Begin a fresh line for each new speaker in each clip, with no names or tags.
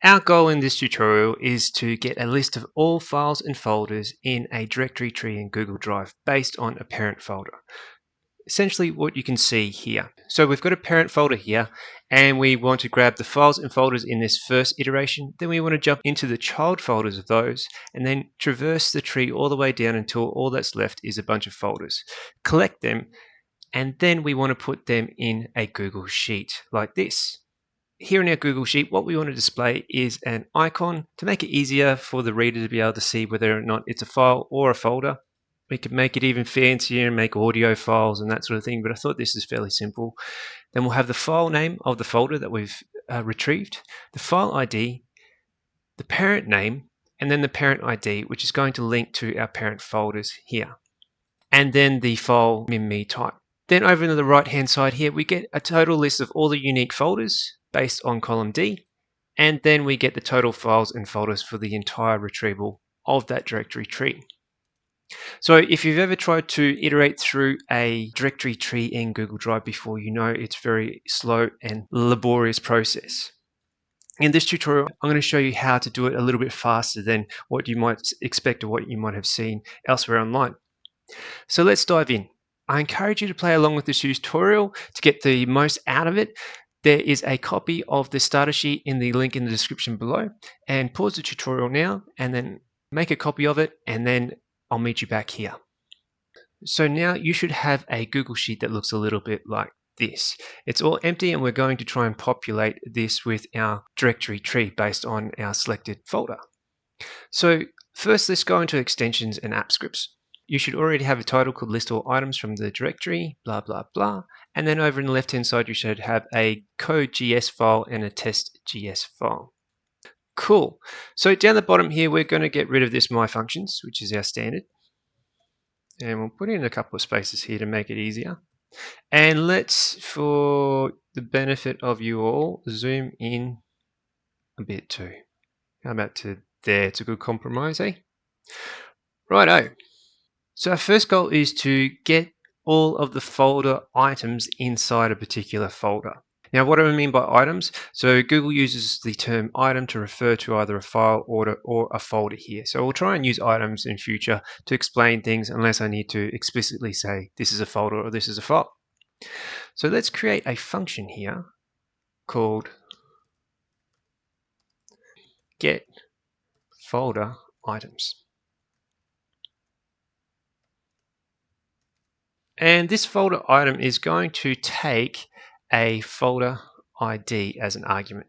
Our goal in this tutorial is to get a list of all files and folders in a directory tree in Google Drive based on a parent folder. Essentially what you can see here. So we've got a parent folder here and we want to grab the files and folders in this first iteration. Then we want to jump into the child folders of those and then traverse the tree all the way down until all that's left is a bunch of folders. Collect them and then we want to put them in a Google Sheet like this. Here in our Google Sheet, what we want to display is an icon to make it easier for the reader to be able to see whether or not it's a file or a folder. We could make it even fancier and make audio files and that sort of thing, but I thought this is fairly simple. Then we'll have the file name of the folder that we've retrieved, the file ID, the parent name, and then the parent ID, which is going to link to our parent folders here, and then the file min.me type. Then over to the right hand side here, we get a total list of all the unique folders based on column D, and then we get the total files and folders for the entire retrieval of that directory tree. So if you've ever tried to iterate through a directory tree in Google Drive before, you know it's very slow and laborious process. In this tutorial, I'm going to show you how to do it a little bit faster than what you might expect or what you might have seen elsewhere online. So let's dive in. I encourage you to play along with this tutorial to get the most out of it. There is a copy of the starter sheet in the link in the description below, and pause the tutorial now and then make a copy of it, and then I'll meet you back here. So now you should have a Google Sheet that looks a little bit like this. It's all empty and we're going to try and populate this with our directory tree based on our selected folder. So first, let's go into extensions and app scripts. You should already have a title called list all items from the directory, blah, blah, blah. And then over on the left-hand side, you should have a code.gs file and a test.gs file. Cool. So down the bottom here, we're going to get rid of this my functions, which is our standard. And we'll put in a couple of spaces here to make it easier. And let's, for the benefit of you all, zoom in a bit too. How about to there? It's a good compromise, eh? Righto. So our first goal is to get all of the folder items inside a particular folder. Now, what do I mean by items? So Google uses the term item to refer to either a file or a folder here. So we'll try and use items in future to explain things unless I need to explicitly say this is a folder or this is a file. So let's create a function here called get folder items. And this folder item is going to take a folder ID as an argument.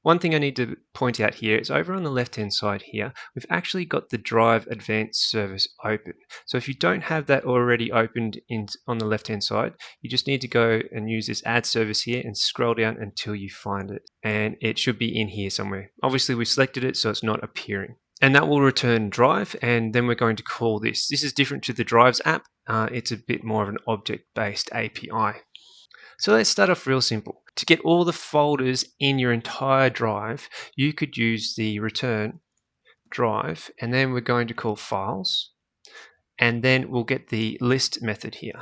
One thing I need to point out here is over on the left-hand side here, we've actually got the Drive Advanced Service open. So if you don't have that already opened on the left-hand side, you just need to go and use this Add Service here and scroll down until you find it. And it should be in here somewhere. Obviously, we selected it, so it's not appearing. And that will return Drive, and then we're going to call this. This is different to the Drives app. It's a bit more of an object-based API. So let's start off real simple. To get all the folders in your entire drive, you could use the return drive, and then we're going to call files, and then we'll get the list method here.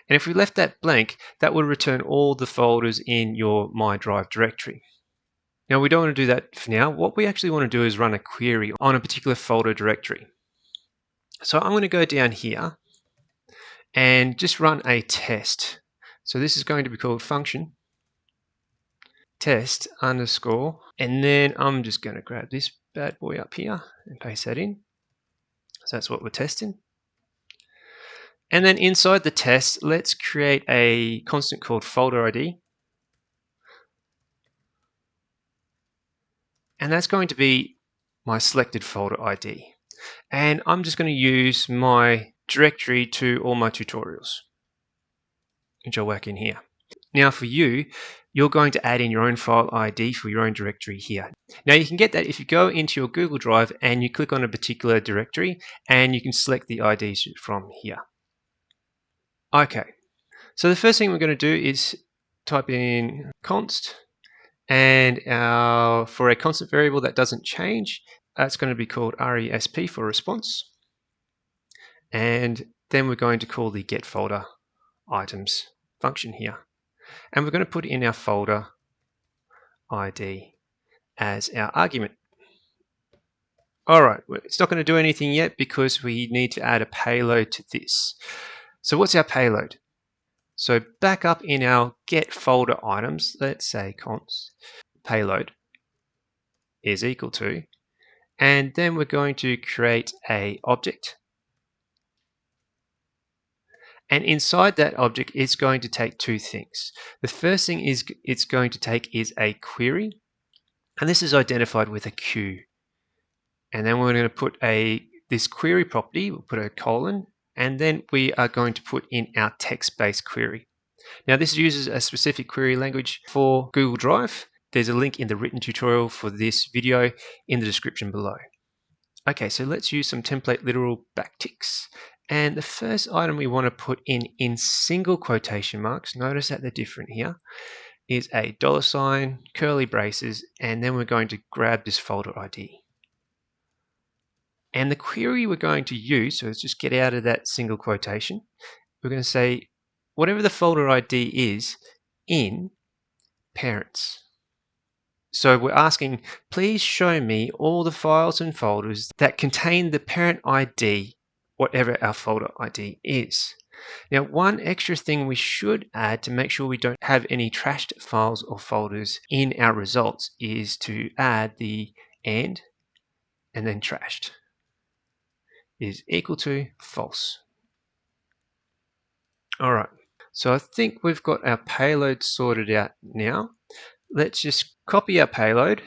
And if we left that blank, that would return all the folders in your My Drive directory. Now, we don't want to do that for now. What we actually want to do is run a query on a particular folder directory. So I'm going to go down here and just run a test. So this is going to be called function test underscore, and then I'm just going to grab this bad boy up here and paste that in. So that's what we're testing. And then inside the test, let's create a constant called folder ID. And that's going to be my selected folder ID. And I'm just going to use my directory to all my tutorials, which I'll whack in here. Now for you, you're going to add in your own file ID for your own directory here. Now you can get that if you go into your Google Drive and you click on a particular directory and you can select the IDs from here. Okay, so the first thing we're going to do is type in const, and for a constant variable that doesn't change, that's going to be called RESP for response. And then we're going to call the get folder items function here. And we're going to put in our folder ID as our argument. All right, it's not going to do anything yet because we need to add a payload to this. So what's our payload? So back up in our get folder items, let's say const payload is equal to, and then we're going to create a object. And inside that object, it's going to take two things. The first thing is it's going to take is a query, and this is identified with a Q. And then we're going to put this query property, we'll put a colon, and then we are going to put in our text-based query. Now this uses a specific query language for Google Drive. There's a link in the written tutorial for this video in the description below. Okay, so let's use some template literal backticks. And the first item we want to put in single quotation marks, notice that they're different here, is a $, curly braces, and then we're going to grab this folder ID. And the query we're going to use, so let's just get out of that single quotation, we're going to say whatever the folder ID is in parents. So we're asking, please show me all the files and folders that contain the parent ID, whatever our folder ID is. Now, one extra thing we should add to make sure we don't have any trashed files or folders in our results is to add the and then trashed is equal to false. All right, so I think we've got our payload sorted out now. Let's just copy our payload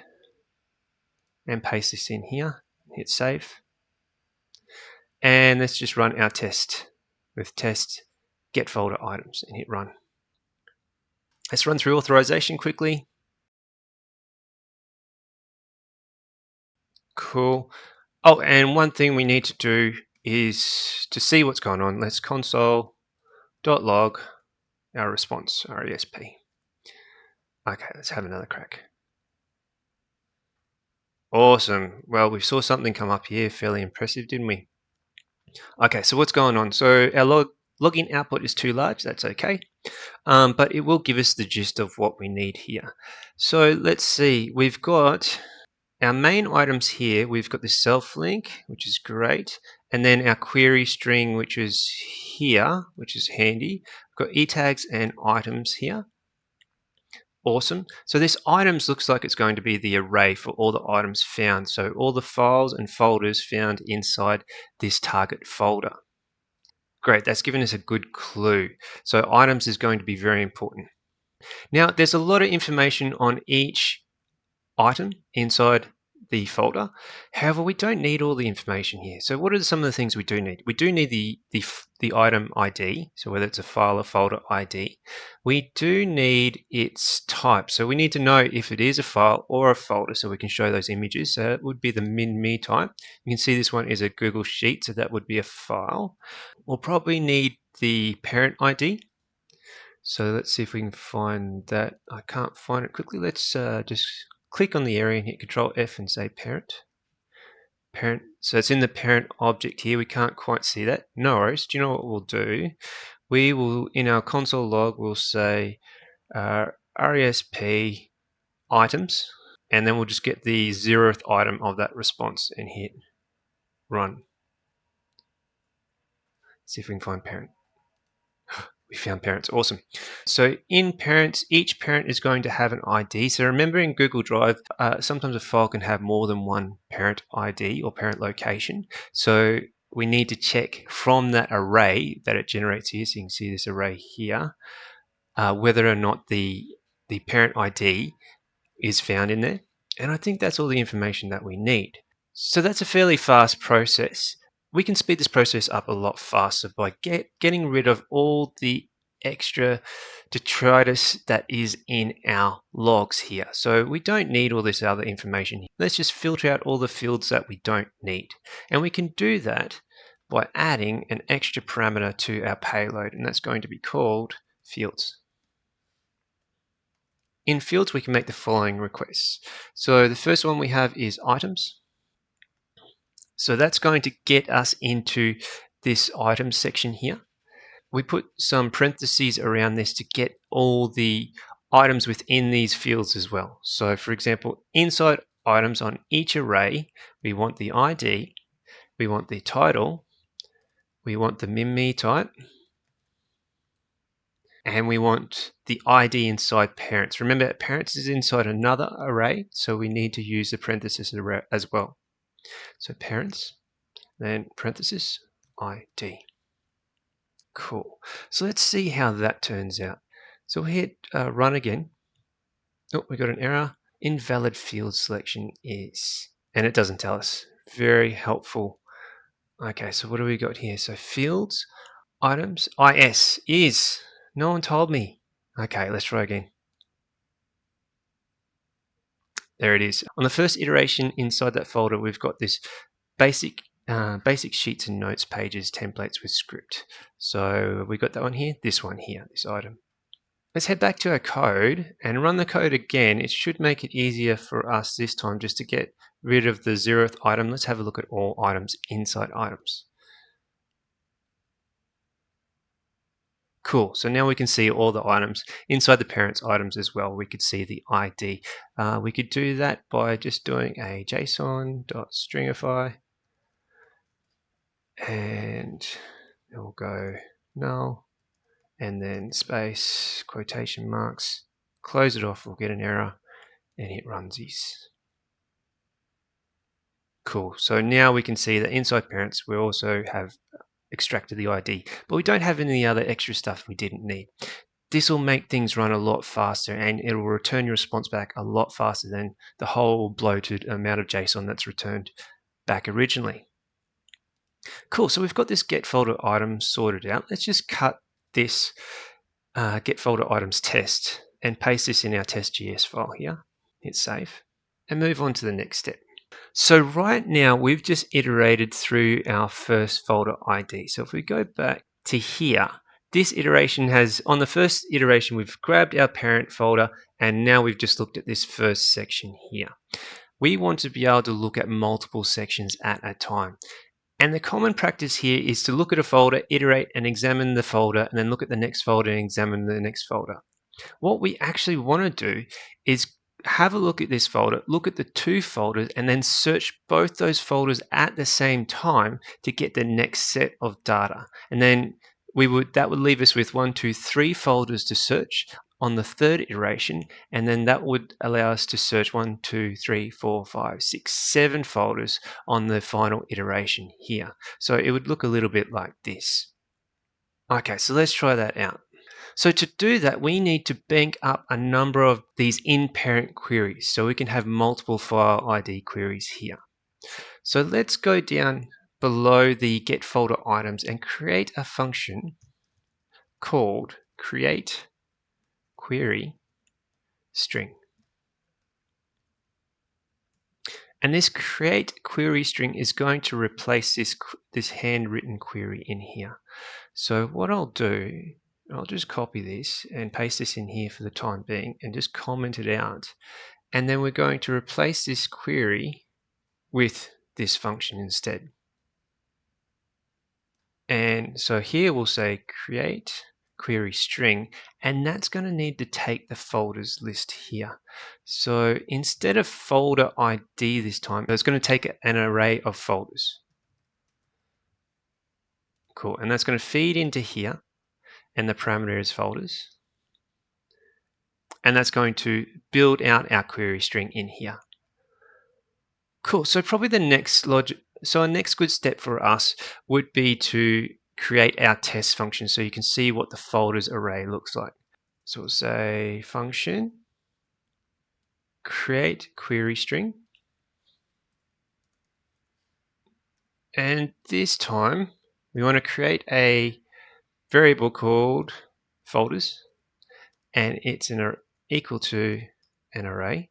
and paste this in here, hit save. And let's just run our test with test get folder items and hit run. Let's run through authorization quickly. Cool. Oh, and one thing we need to do is to see what's going on. Let's console.log our response, RESP. Okay, let's have another crack. Awesome. Well, we saw something come up here, fairly impressive, didn't we? Okay, so what's going on? So our login output is too large, that's okay. But it will give us the gist of what we need here. So let's see, we've got our main items here. We've got the self link, which is great. And then our query string, which is here, which is handy. We've got e-tags and items here. Awesome. So this items looks like it's going to be the array for all the items found. So all the files and folders found inside this target folder. Great, that's given us a good clue. So items is going to be very important. Now, there's a lot of information on each item inside the folder. However, we don't need all the information here. So what are some of the things we do need? We do need the item ID, so whether it's a file or folder ID. We do need its type. So we need to know if it is a file or a folder so we can show those images. So it would be the min-me type. You can see this one is a Google Sheet, so that would be a file. We'll probably need the parent ID. So let's see if we can find that. I can't find it quickly. Let's just click on the area and hit Control F and say parent. Parent. So it's in the parent object here. We can't quite see that. No worries. Do you know what we'll do? We will, in our console log, we'll say RESP items, and then we'll just get the 0th item of that response and hit run. See if we can find parent. We found parents, awesome. So in parents, each parent is going to have an ID. So remember in Google Drive, sometimes a file can have more than one parent ID or parent location. So we need to check from that array that it generates here, so you can see this array here, whether or not the parent ID is found in there. And I think that's all the information that we need. So that's a fairly fast process. We can speed this process up a lot faster by getting rid of all the extra detritus that is in our logs here. So we don't need all this other information. Let's just filter out all the fields that we don't need. And we can do that by adding an extra parameter to our payload, and that's going to be called fields. In fields, we can make the following requests. So the first one we have is items. So that's going to get us into this items section here. We put some parentheses around this to get all the items within these fields as well. So for example, inside items on each array, we want the ID, we want the title, we want the min-me type, and we want the ID inside parents. Remember, parents is inside another array, so we need to use the parenthesis array as well. So parents, then parenthesis, ID. Cool. So let's see how that turns out. So we'll hit run again. Oh, we got an error. Invalid field selection is, and it doesn't tell us. Very helpful. Okay, so what do we got here? So fields, items, is. No one told me. Okay, let's try again. There it is. On the first iteration inside that folder, we've got this basic sheets and notes pages templates with script. So we got that one here, this item. Let's head back to our code and run the code again. It should make it easier for us this time just to get rid of the 0th item. Let's have a look at all items inside items. Cool, so now we can see all the items inside the parents items as well. We could see the ID. We could do that by just doing a json.stringify, and we'll go null, and then space, quotation marks, close it off, we'll get an error, and hit runsies. Cool, so now we can see that inside parents we also have extracted the ID, but we don't have any other extra stuff we didn't need. This will make things run a lot faster, and it will return your response back a lot faster than the whole bloated amount of JSON that's returned back originally. Cool, so we've got this get folder item sorted out. Let's just cut this get folder items test and paste this in our test.js file here. Hit save and move on to the next step. So right now we've just iterated through our first folder ID. So if we go back to here, this iteration has, on the first iteration, we've grabbed our parent folder and now we've just looked at this first section here. We want to be able to look at multiple sections at a time. And the common practice here is to look at a folder, iterate and examine the folder, and then look at the next folder and examine the next folder. What we actually want to do is have a look at this folder, look at the two folders, and then search both those folders at the same time to get the next set of data. And then that would leave us with 1, 2, 3 folders to search on the third iteration, and then that would allow us to search 1, 2, 3, 4, 5, 6, 7 folders on the final iteration here. So it would look a little bit like this. Okay, so let's try that out. So to do that, we need to bank up a number of these in-parent queries so we can have multiple file ID queries here. So let's go down below the get folder items and create a function called create query string. And this create query string is going to replace this handwritten query in here. So what I'll do, I'll just copy this and paste this in here for the time being and just comment it out. And then we're going to replace this query with this function instead. And so here we'll say create query string, and that's going to need to take the folders list here. So instead of folder ID this time, it's going to take an array of folders. Cool, and that's going to feed into here, and the parameter is folders. And that's going to build out our query string in here. Cool, so probably the next our next good step for us would be to create our test function so you can see what the folders array looks like. So we'll say function create query string, and this time we want to create a variable called folders, and it's equal to an array,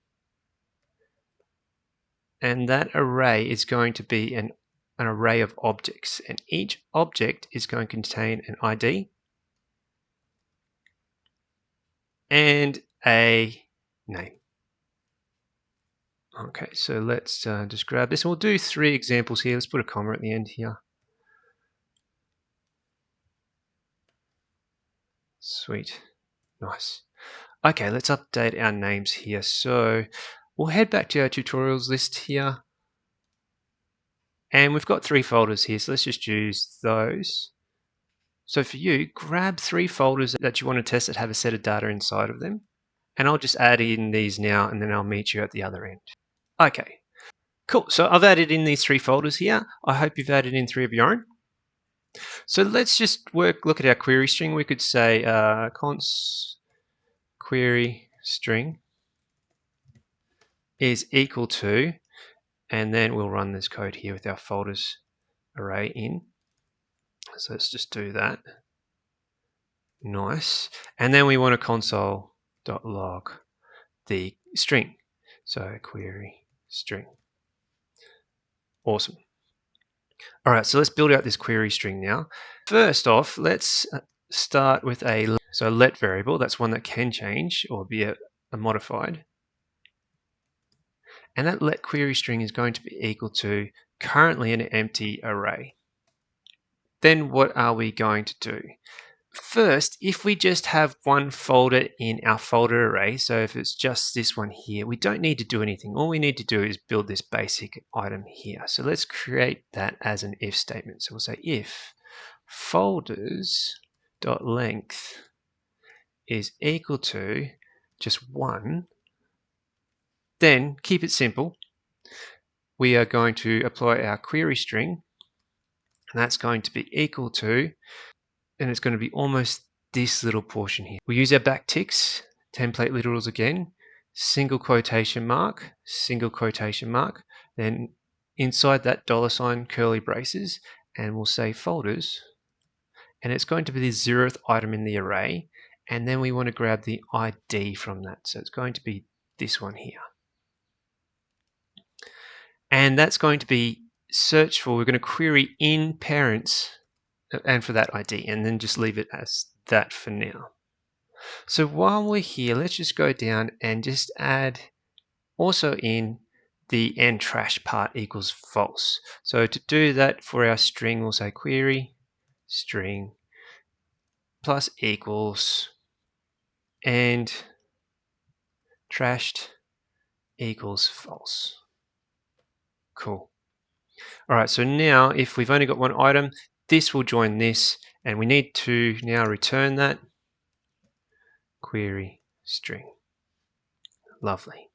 and that array is going to be an array of objects, and each object is going to contain an ID and a name. Okay, so let's just grab this. We'll do 3 examples here. Let's put a comma at the end here. Sweet. Nice. Okay, let's update our names here. So we'll head back to our tutorials list here. And we've got 3 folders here, so let's just use those. So for you, grab 3 folders that you want to test that have a set of data inside of them. And I'll just add in these now, and then I'll meet you at the other end. Okay, cool. So I've added in these 3 folders here. I hope you've added in 3 of your own. So let's just look at our query string. We could say const query string is equal to, and then we'll run this code here with our folders array in. So let's just do that. Nice. And then we want to console.log the string. So query string. Awesome. All right, so let's build out this query string now. First off, let's start with a let variable. That's one that can change or be a modified. And that let query string is going to be equal to currently an empty array. Then what are we going to do? First, if we just have one folder in our folder array, so if it's just this one here, we don't need to do anything. All we need to do is build this basic item here. So let's create that as an if statement. So we'll say if folders.length is equal to just 1, then keep it simple. We are going to apply our query string, and that's going to be equal to, and it's going to be almost this little portion here. We use our backticks, template literals again, single quotation mark, then inside that $ curly braces, and we'll say folders, and it's going to be the 0th item in the array, and then we want to grab the ID from that, so it's going to be this one here. And that's going to be searched for, we're going to query in parents and for that ID, and then just leave it as that for now. So while we're here, let's just go down and just add also in the end trash part equals false. So to do that for our string, we'll say query string plus equals and trashed equals false. Cool. All right, so now if we've only got one item, this will join this, and we need to now return that query string. Lovely.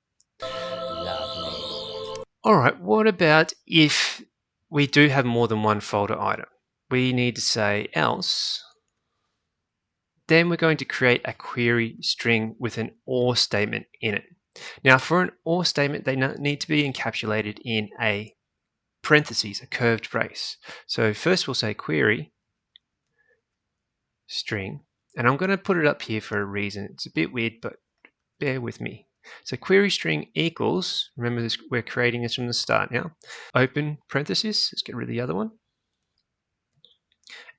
All right, what about if we do have more than one folder item? We need to say else. Then we're going to create a query string with an or statement in it. Now, for an or statement, they need to be encapsulated in a parentheses, a curved brace. So first we'll say query string, and I'm going to put it up here for a reason. It's a bit weird, but bear with me. So query string equals, remember this, we're creating this from the start now, open parentheses, let's get rid of the other one.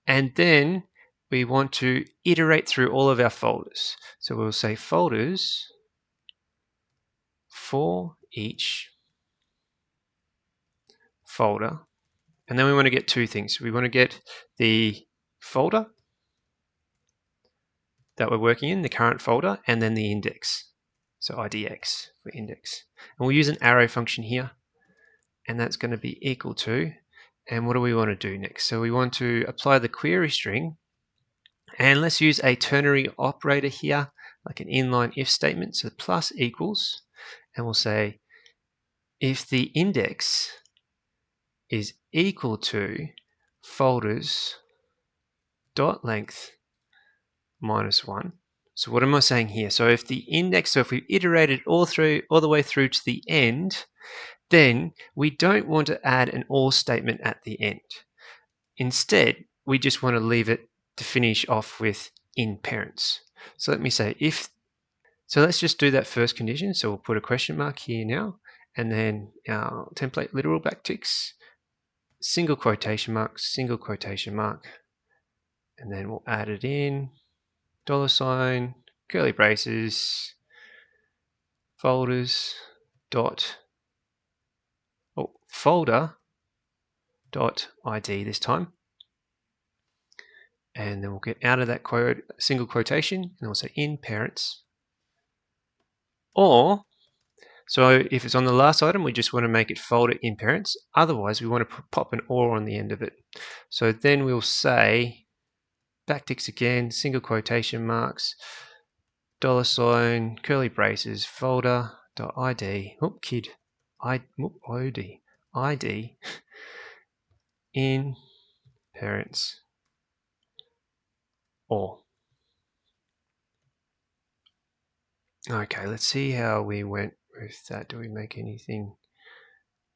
And then we want to iterate through all of our folders. So we'll say folders for each folder. And then we want to get 2 things. We want to get the folder that we're working in, the current folder, and then the index. So IDX for index. And we'll use an arrow function here, and that's going to be equal to, and what do we want to do next? So we want to apply the query string, and let's use a ternary operator here, like an inline if statement, so plus equals, and we'll say if the index is equal to folders dot length minus 1. So what am I saying here? So if the index, so if we iterated all the way through to the end, then we don't want to add an or statement at the end. Instead, we just want to leave it to finish off with in parents. So let me say if, so let's just do that first condition. So we'll put a question mark here now, and then our template literal backticks, single quotation mark, and then we'll add it in, $, curly braces, folders dot, folder dot ID this time. And then we'll get out of that single quotation, and we'll say in parents, Or, so if it's on the last item, we just want to make it folder in parents. Otherwise, we want to pop an or on the end of it. So then we'll say, backticks again, single quotation marks, $, curly braces, folder.id, ID in parents or. Okay, let's see how we went with that. Do we make anything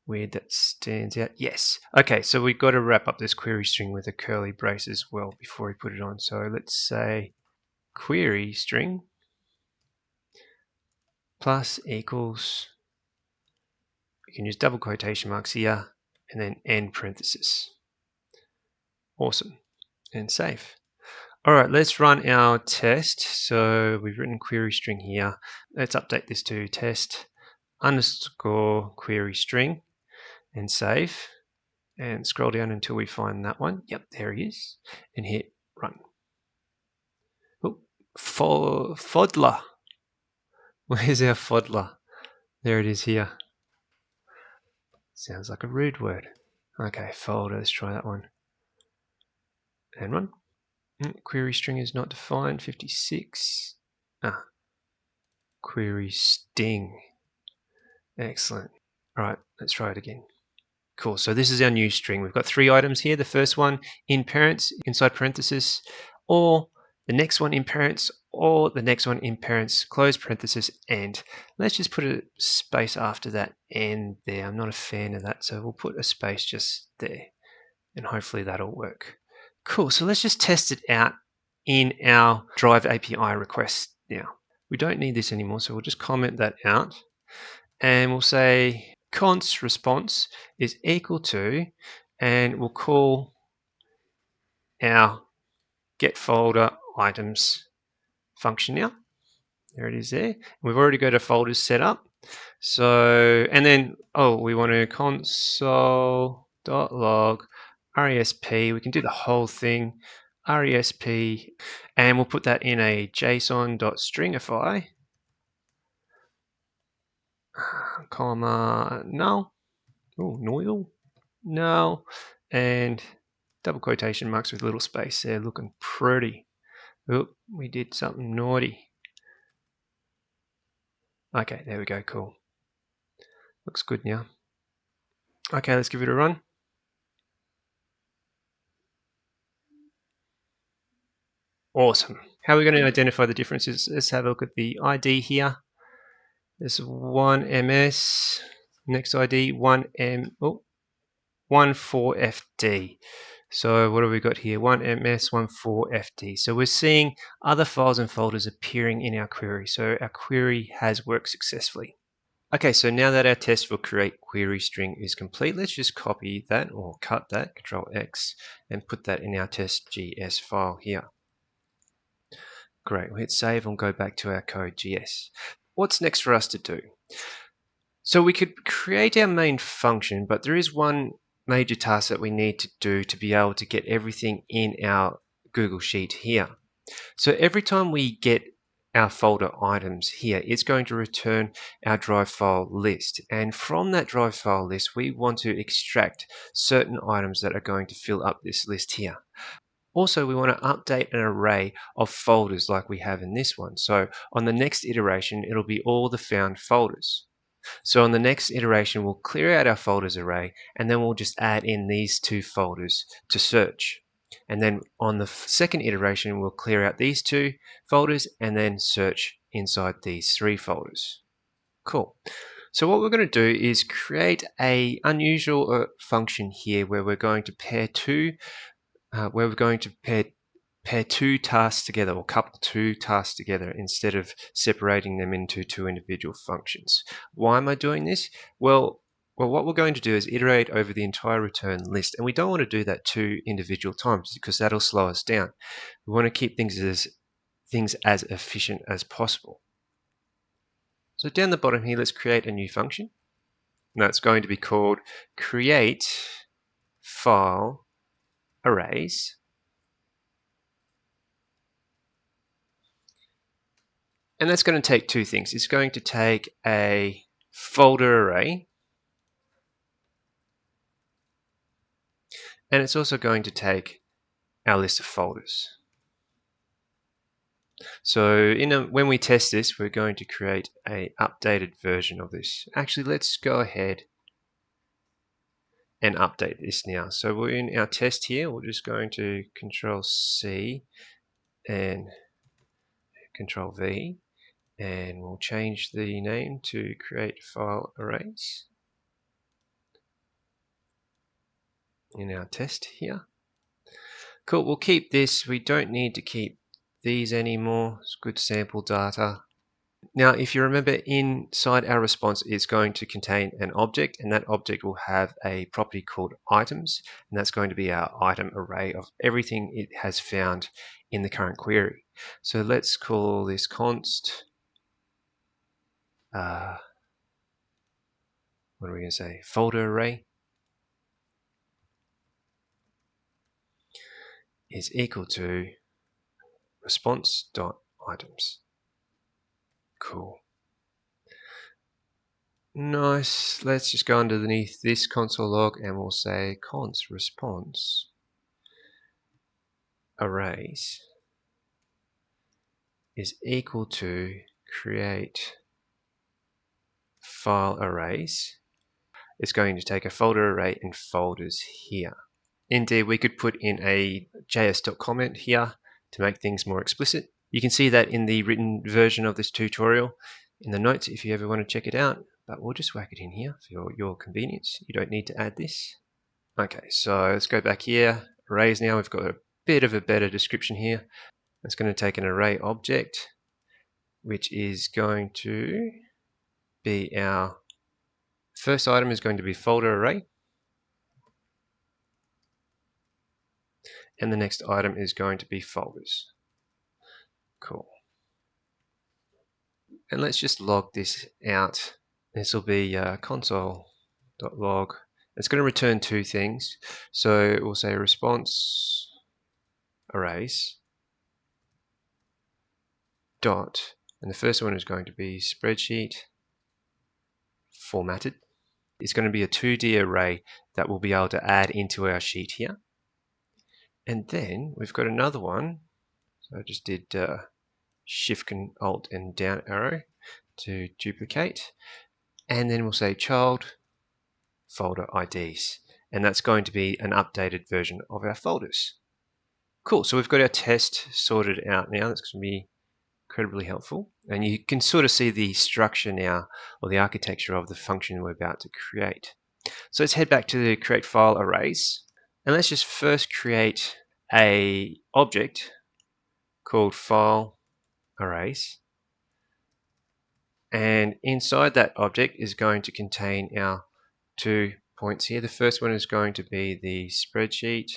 weird that stands out? Yes. Okay, so we've got to wrap up this query string with a curly brace as well before we put it on. So let's say query string plus equals, we can use double quotation marks here, and then end parenthesis. Awesome. And save. All right, let's run our test. So we've written query string here. Let's update this to test underscore query string and save. And scroll down until we find that one. Yep, there he is. And hit run. Oh, Fodler. Where's our Fodler? There it is here. Sounds like a rude word. Okay, folder, let's try that one. And run. Query string is not defined, 56. Query sting. Excellent. All right, let's try it again. Cool, so this is our new string. We've got 3 items here. The first one in parents, inside parenthesis, or the next one in parents, or the next one in parents, close parenthesis, and. Let's just put a space after that and there. I'm not a fan of that, so we'll put a space just there, and hopefully that'll work. Cool, so let's just test it out in our Drive API request now. We don't need this anymore, so we'll just comment that out, and we'll say const response is equal to, and we'll call our get folder items function now. There it is there. We've already got a folders set up. So, and then, we want to console.log resp. We can do the whole thing, resp, and we'll put that in a json.stringify, comma, null, null, and double quotation marks with a little space there, looking pretty. Oop, we did something naughty. Okay, there we go, cool. Looks good now. Okay, let's give it a run. Awesome. How are we going to identify the differences? Let's have a look at the ID here. There's 1MS, next ID 14FD. So what have we got here? 1MS, 14FD. So we're seeing other files and folders appearing in our query. So our query has worked successfully. Okay, so now that our test for create query string is complete, let's just copy that or cut that, Control X, and put that in our test.gs file here. Great, we'll hit save and go back to our code.gs. What's next for us to do? So we could create our main function, but there is one major task that we need to do to be able to get everything in our Google Sheet here. So every time we get our folder items here, it's going to return our drive file list. And from that drive file list, we want to extract certain items that are going to fill up this list here. Also, we want to update an array of folders like we have in this one. So on the next iteration, it'll be all the found folders. So on the next iteration, we'll clear out our folders array, and then we'll just add in these 2 folders to search. And then on the second iteration, we'll clear out these 2 folders and then search inside these 3 folders. Cool. So what we're going to do is create a unusual function here where we're going to pair 2 tasks together, or couple 2 tasks together, instead of separating them into 2 individual functions. Why am I doing this? Well, what we're going to do is iterate over the entire return list, and we don't want to do that 2 individual times because that'll slow us down. We want to keep things as efficient as possible. So down the bottom here, let's create a new function. Now it's going to be called create file arrays. And that's going to take two things. It's going to take a folder array, and it's also going to take our list of folders. So when we test this, we're going to create an updated version of this. Actually, let's go ahead and update this now. So we're in our test here. We're just going to Control C and Control V, and we'll change the name to create file arrays in our test here. Cool, we'll keep this. We don't need to keep these anymore. It's good sample data. Now, if you remember, inside our response is going to contain an object, and that object will have a property called items, and that's going to be our item array of everything it has found in the current query. So let's call this const, what are we going to say, folder array is equal to response.items. Cool. Nice. Let's just go underneath this console log and we'll say const response arrays is equal to create file arrays. It's going to take a folder array and folders here. Indeed, we could put in a js.comment here to make things more explicit. You can see that in the written version of this tutorial in the notes if you ever want to check it out, but we'll just whack it in here for your convenience. You don't need to add this. Okay, so let's go back here. Arrays now, we've got a bit of a better description here. It's going to take an array object, which is going to be our first item is going to be folder array, and the next item is going to be folders. Cool. And let's just log this out. This will be console.log. It's going to return two things. So we'll say response arrays dot, and the first one is going to be spreadsheet formatted. It's going to be a 2D array that we'll be able to add into our sheet here. And then we've got another one. So I just did Shift, Alt, and down arrow to duplicate. And then we'll say child folder IDs. And that's going to be an updated version of our folders. Cool, so we've got our test sorted out now. That's going to be incredibly helpful. And you can sort of see the structure now, or the architecture of the function we're about to create. So let's head back to the create file arrays. And let's just first create a object called file arrays. And inside that object is going to contain our 2 points here. The first one is going to be the spreadsheet.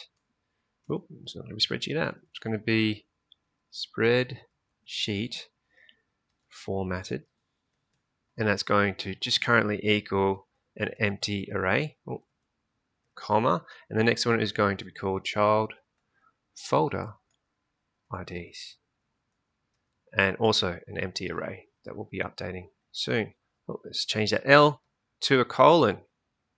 Oh, it's not going to be spreadsheet app. It's going to be spreadsheet formatted. And that's going to just currently equal an empty array, comma. And the next one is going to be called child folder IDs. And also an empty array that we'll be updating soon. Let's change that L to a colon.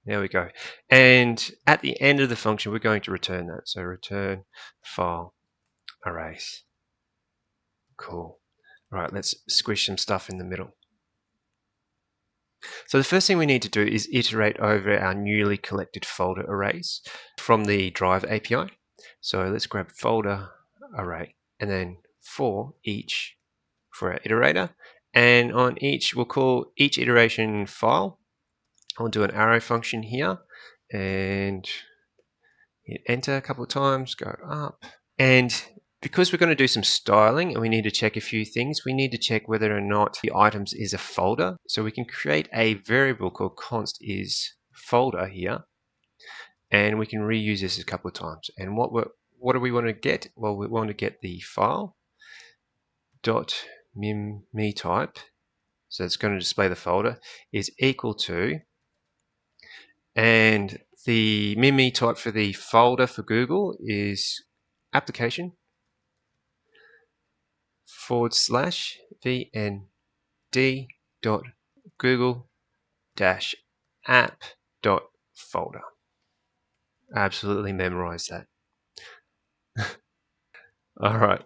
There we go. And at the end of the function, we're going to return that. So return file arrays. Cool. All right, let's squish some stuff in the middle. So the first thing we need to do is iterate over our newly collected folder arrays from the Drive API. So let's grab folder array and then for each for our iterator. And on each, we'll call each iteration file. I'll do an arrow function here and hit enter a couple of times, go up. And because we're going to do some styling and we need to check a few things, we need to check whether or not the items is a folder. So we can create a variable called const is folder here, and we can reuse this a couple of times. And what do we want to get? Well, we want to get the file dot me type, so it's going to display the folder, is equal to, and the me type for the folder for Google is application vnd dot google dash app dot folder. Absolutely memorize that. All right.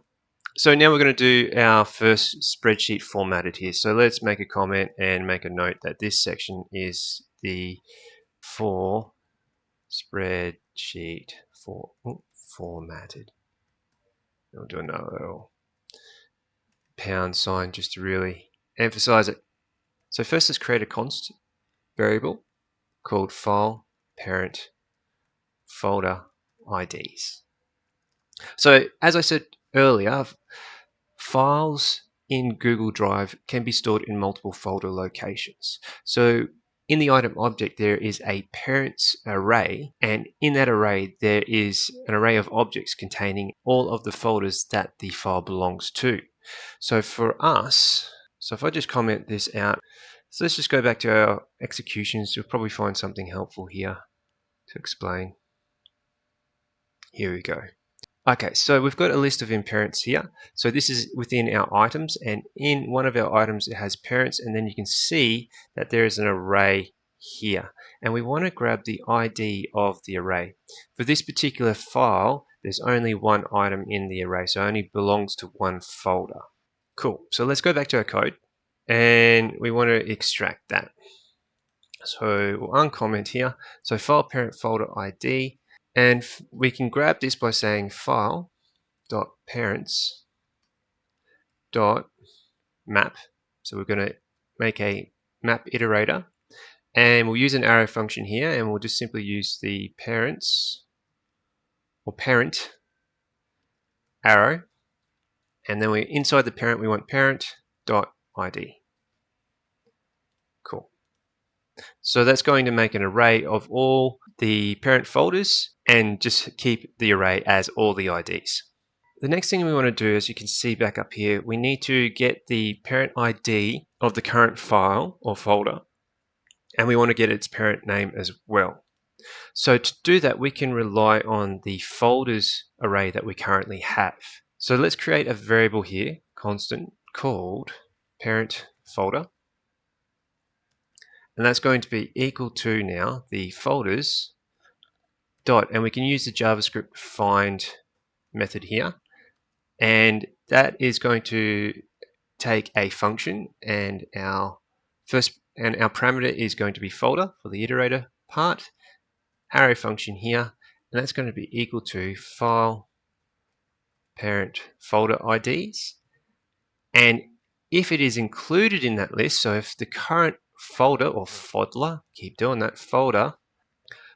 So now we're going to do our first spreadsheet formatted here. So let's make a comment and make a note that this section is the for spreadsheet formatted. I'll do another little pound sign just to really emphasize it. So first let's create a const variable called file parent folder IDs. So as I said earlier, files in Google Drive can be stored in multiple folder locations. So in the item object there is a parents array, and in that array there is an array of objects containing all of the folders that the file belongs to. So for us, so if I just comment this out, so let's just go back to our executions. You'll probably find something helpful here to explain. Here we go. Okay, so we've got a list of parents here. So this is within our items, and in one of our items it has parents, and then you can see that there is an array here. And we want to grab the ID of the array. For this particular file, there's only one item in the array, so it only belongs to one folder. Cool, so let's go back to our code, and we want to extract that. So we'll uncomment here. So file parent folder ID, and we can grab this by saying file dot parents dot map. So we're going to make a map iterator, and we'll use an arrow function here, and we'll just simply use the parents or parent arrow, and then we inside the parent we want parent dot ID. Cool. So that's going to make an array of all the parent folders and just keep the array as all the IDs. The next thing we want to do, as you can see back up here, we need to get the parent ID of the current file or folder, and we want to get its parent name as well. So to do that, we can rely on the folders array that we currently have. So let's create a variable here, constant, called parent folder, and that's going to be equal to now the folders dot, and we can use the JavaScript find method here, and that is going to take a function, and our parameter is going to be folder for the iterator part, arrow function here, and that's going to be equal to file parent folder IDs. And if it is included in that list, so if the current folder or folder, keep doing that, folder,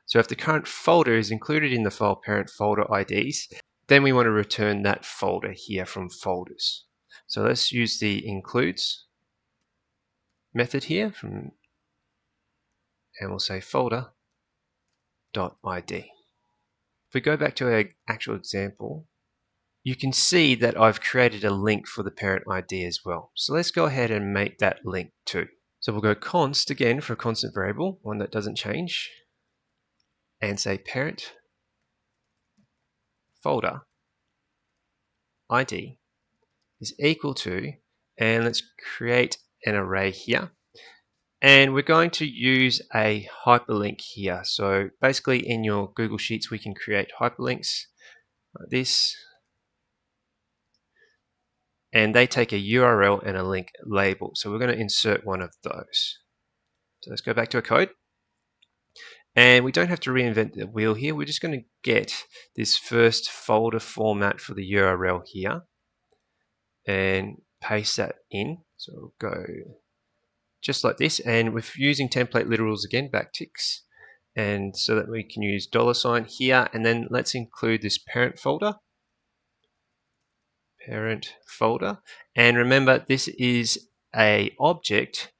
so if the current folder is included in the file parent folder IDs, then we want to return that folder here from folders. So let's use the includes method here and we'll say folder.id. If we go back to our actual example, you can see that I've created a link for the parent ID as well. So let's go ahead and make that link too. So we'll go const again for a constant variable, one that doesn't change, and say parent folder ID is equal to, and let's create an array here. And we're going to use a hyperlink here. So basically in your Google Sheets, we can create hyperlinks like this, and they take a URL and a link label. So we're going to insert one of those. So let's go back to our code. And we don't have to reinvent the wheel here. We're just going to get this first folder format for the URL here and paste that in. So we'll go just like this, and we're using template literals again, backticks, and so that we can use $sign here, and then let's include this parent folder, and remember this is a object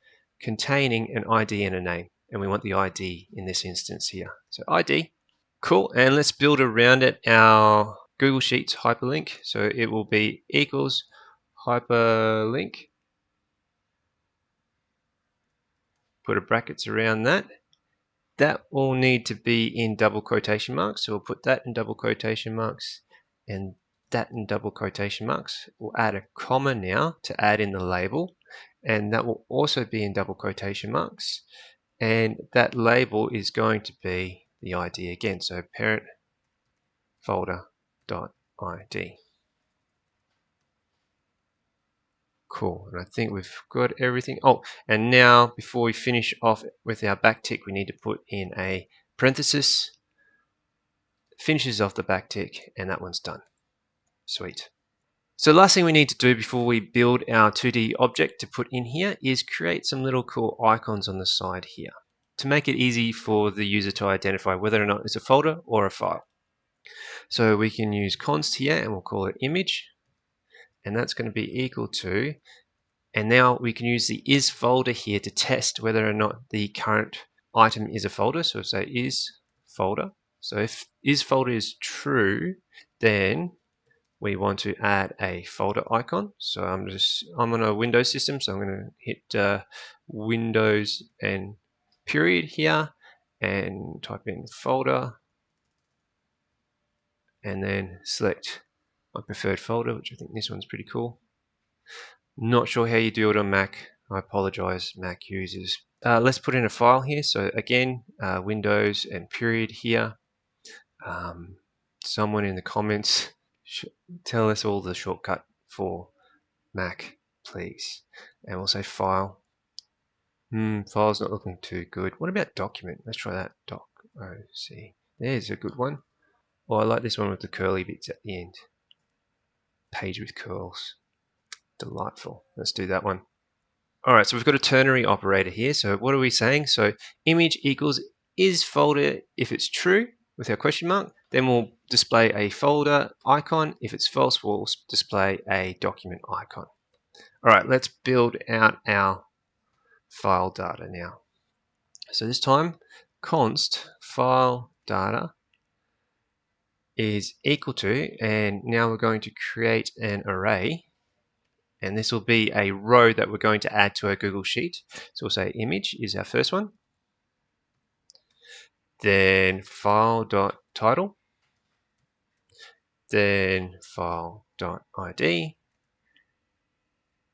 containing an ID and a name, and we want the ID in this instance here. So ID, cool, and let's build around it our Google Sheets hyperlink. So it will be equals hyperlink, put a brackets around that. That will need to be in double quotation marks, so we'll put that in double quotation marks, and that in double quotation marks. We'll add a comma now to add in the label, and that will also be in double quotation marks. And that label is going to be the ID again, so parent folder.id. Cool, and I think we've got everything. Oh, and now before we finish off with our backtick, we need to put in a parenthesis, finishes off the backtick, and that one's done. Sweet. So the last thing we need to do before we build our 2D object to put in here is create some little cool icons on the side here to make it easy for the user to identify whether or not it's a folder or a file. So we can use const here and we'll call it image, and that's going to be equal to, and now we can use the is folder here to test whether or not the current item is a folder. So say is folder. So if is folder is true, then we want to add a folder icon. So I'm on a Windows system, so I'm going to hit Windows and period here and type in folder and then select my preferred folder, which I think this one's pretty cool. Not sure how you do it on Mac. I apologize, Mac users. Let's put in a file here. So again, Windows and period here. Someone in the comments tell us all the shortcut for Mac, please. And we'll say file. File's not looking too good. What about document? Let's try that. Doc. Oh, see. There's a good one. Oh, I like this one with the curly bits at the end. Page with curls. Delightful. Let's do that one. Alright, so we've got a ternary operator here. So what are we saying? So image equals is folder if it's true with our question mark. Then we'll display a folder icon. If it's false, we'll display a document icon. Alright, let's build out our file data now. So this time, const file data is equal to, and now we're going to create an array, and this will be a row that we're going to add to our Google Sheet. So we'll say image is our first one, then file.title, then file.id,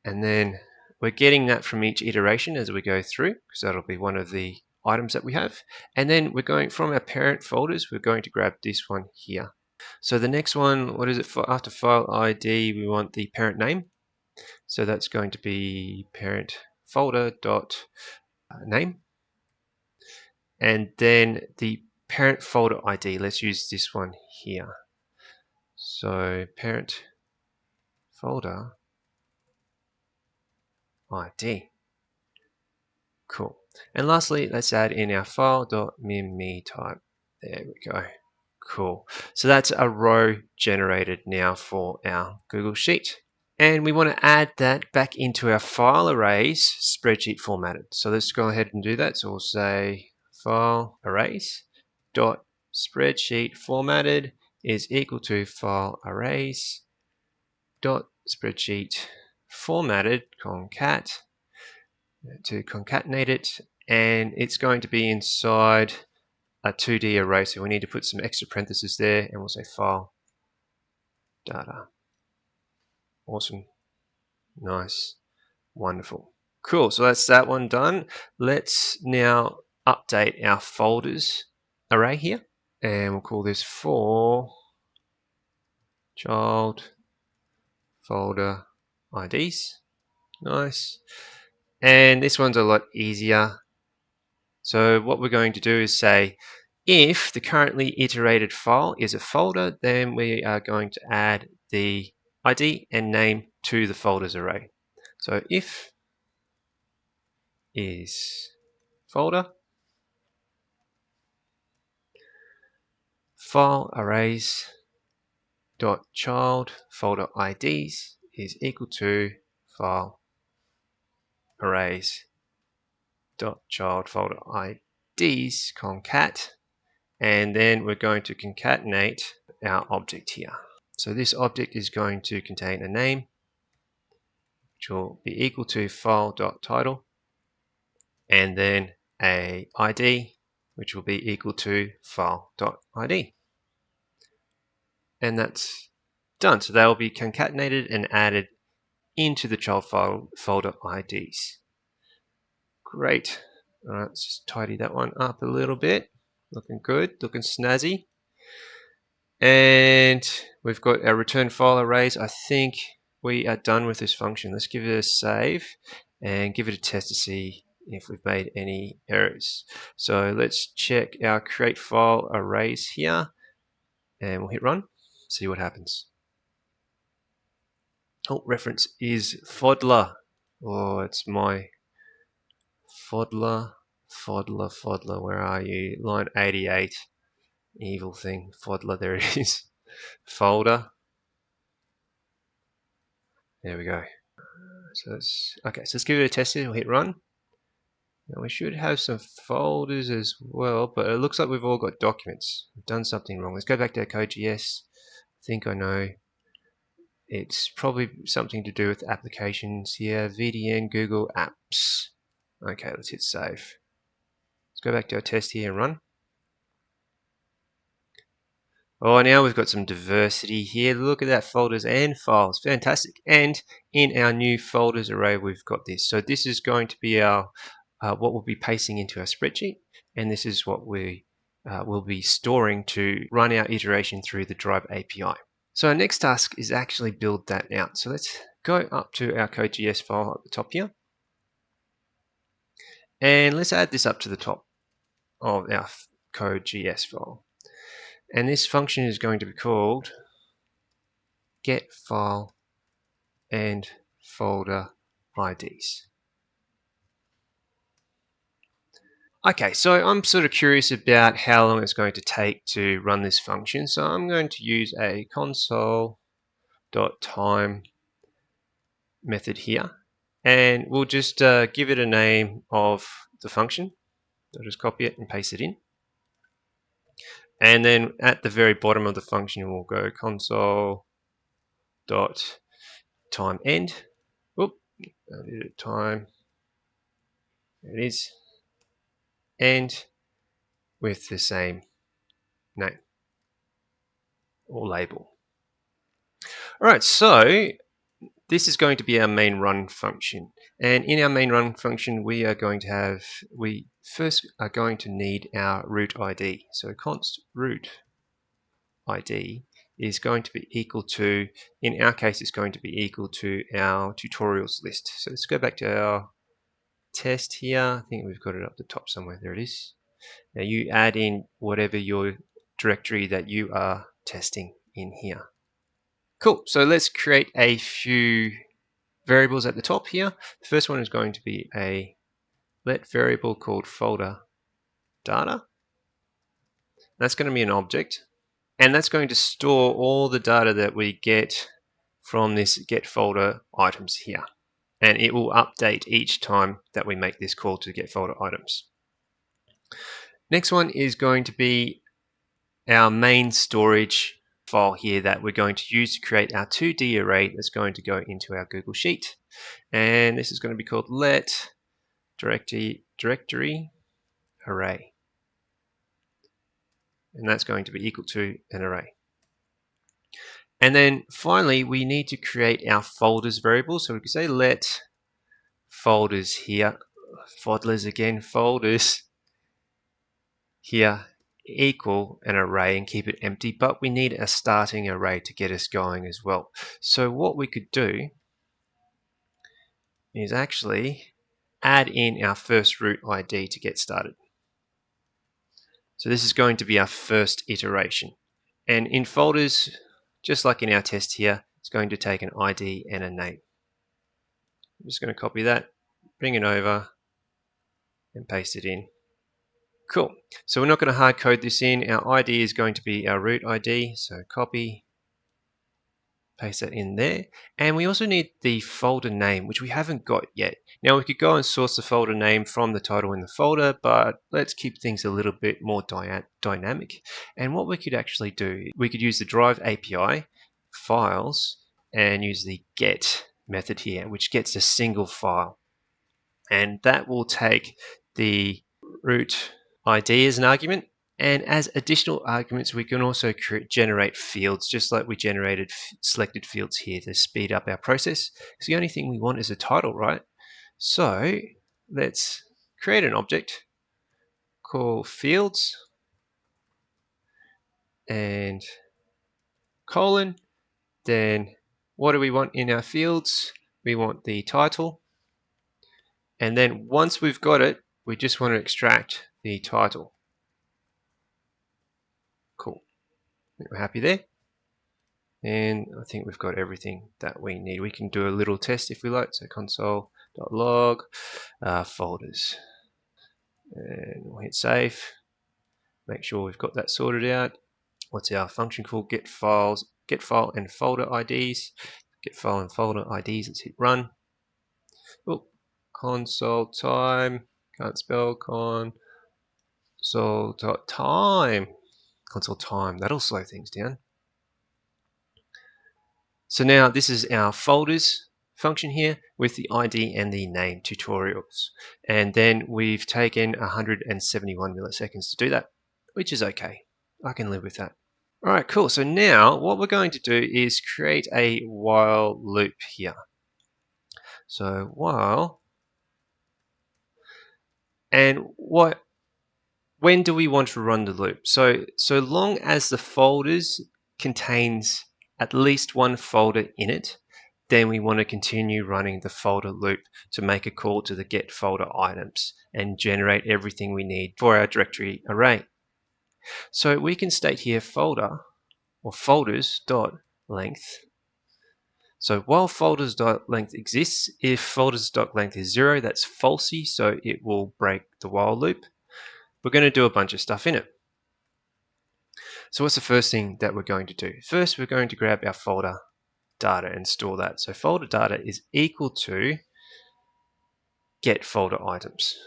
and then we're getting that from each iteration as we go through, because that'll be one of the items that we have. And then we're going from our parent folders, we're going to grab this one here. So the next one, what is it for? After file ID, we want the parent name. So that's going to be parent folder dot name. And then the parent folder ID, let's use this one here. So parent folder ID. Cool. And lastly, let's add in our file.mimmi type. There we go. Cool. So that's a row generated now for our Google Sheet. And we want to add that back into our file arrays spreadsheet formatted. So let's go ahead and do that. So we'll say file arrays dot spreadsheet formatted is equal to file arrays dot spreadsheet formatted concat to concatenate it, and it's going to be inside a 2D array, so we need to put some extra parentheses there, and we'll say file data. Awesome. Nice. Wonderful. Cool. So that's that one done. Let's now update our folders array here, and we'll call this for child folder IDs. Nice. And this one's a lot easier. So what we're going to do is say if the currently iterated file is a folder, then we are going to add the ID and name to the folders array. So if is folder file arrays dot child folder IDs is equal to file arrays dot child folder IDs concat, and then we're going to concatenate our object here. So this object is going to contain a name, which will be equal to file.title, and then a ID, which will be equal to file.id. And that's Done. So they will be concatenated and added into the child folder IDs. Great. All right, let's just tidy that one up a little bit. Looking good, looking snazzy. And we've got our return file arrays. I think we are done with this function. Let's give it a save and give it a test to see if we've made any errors. So let's check our create file arrays here and we'll hit run, see what happens. Oh, reference is Fodler. Oh, it's my Fodler. Where are you? Line 88. Evil thing. Fodler, there it is. Folder. There we go. So let's give it a test here. We'll hit run. Now we should have some folders as well, but it looks like we've all got documents. We've done something wrong. Let's go back to our Code.js. I think I know. It's probably something to do with applications here. VDN Google Apps. Okay, let's hit save. Let's go back to our test here and run. Oh, now we've got some diversity here. Look at that, folders and files. Fantastic. And in our new folders array, we've got this. So this is going to be our what we'll be pasting into our spreadsheet. And this is what we will be storing to run our iteration through the Drive API. So our next task is actually build that out. So let's go up to our Code.js file at the top here. And let's add this up to the top of our Code.js file. And this function is going to be called get file and folder IDs. Okay, so I'm sort of curious about how long it's going to take to run this function. So I'm going to use a console.time method here. And we'll just give it a name of the function. I'll just copy it and paste it in. And then at the very bottom of the function, we'll go console.timeEnd. Oop, I did it time. There it is. And with the same name or label. All right, so this is going to be our main run function. And in our main run function, we first are going to need our root ID. So const root ID is going to be equal to, in our case, it's going to be equal to our tutorials list. So let's go back to our test here. I think we've got it up the top somewhere. There it is. Now you add in whatever your directory that you are testing in here. Cool, so let's create a few variables at the top here. The first one is going to be a let variable called folder data. That's going to be an object, and that's going to store all the data that we get from this get folder items here. And it will update each time that we make this call to get folder items. Next one is going to be our main storage file here that we're going to use to create our 2D array that's going to go into our Google Sheet. And this is going to be called let directory array. And that's going to be equal to an array. And then finally, we need to create our folders variable. So we can say let folders here, folders again, folders here equal an array and keep it empty, but we need a starting array to get us going as well. So what we could do is actually add in our first root ID to get started. So this is going to be our first iteration. And in folders, just like in our test here, it's going to take an ID and a name. I'm just going to copy that, bring it over, and paste it in. Cool. So we're not going to hard code this in. Our ID is going to be our root ID. So copy, paste that in there. And we also need the folder name, which we haven't got yet. Now we could go and source the folder name from the title in the folder, but let's keep things a little bit more dynamic. And what we could actually do, we could use the Drive API files and use the get method here, which gets a single file. And that will take the root ID as an argument, And as additional arguments, we can also generate fields, just like we generated selected fields here to speed up our process. Because the only thing we want is a title, right? So let's create an object, call fields, and colon. Then what do we want in our fields? We want the title. And then once we've got it, we just want to extract the title. Cool. We're happy there. And I think we've got everything that we need. We can do a little test if we like. So console.log folders. And we'll hit save. Make sure we've got that sorted out. What's our function called? Get file and folder IDs. Get file and folder IDs. Let's hit run. Oh, console time. Can't spell console.time. Console time. That'll slow things down. So now this is our folders function here with the ID and the name tutorials. And then we've taken 171 milliseconds to do that, which is okay. I can live with that. All right, cool. So now what we're going to do is create a while loop here. So while, and when do we want to run the loop? So long as the folders contains at least one folder in it, then we want to continue running the folder loop to make a call to the get folder items and generate everything we need for our directory array. So we can state here folder or folders.length. So while folders.length exists, if folders.length is 0, that's falsy, so it will break the while loop. We're going to do a bunch of stuff in it. So what's the first thing that we're going to do? First, we're going to grab our folder data and store that. So folder data is equal to get folder items.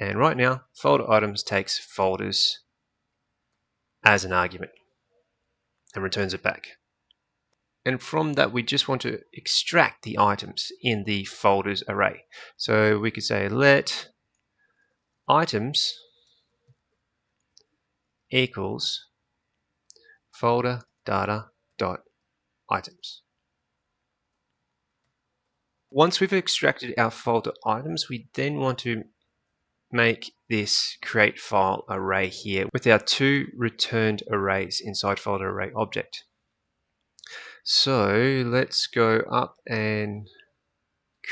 And right now, folder items takes folders as an argument and returns it back. And from that, we just want to extract the items in the folders array. So we could say let items equals folder data dot items. Once we've extracted our folder items, we then want to make this create file array here with our two returned arrays inside folder array object. So let's go up and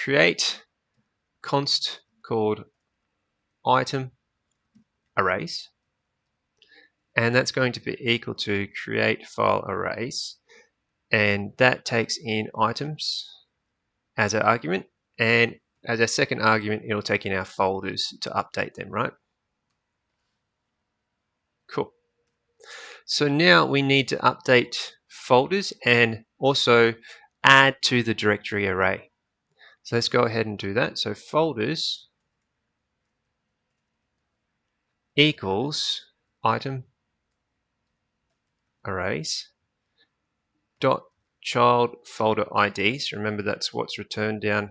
create const called item arrays, and that's going to be equal to create file arrays, and that takes in items as an argument, and as a second argument it'll take in our folders to update them, right? Cool. So now we need to update folders and also add to the directory array. So let's go ahead and do that. So folders equals item arrays dot child folder IDs. Remember, that's what's returned down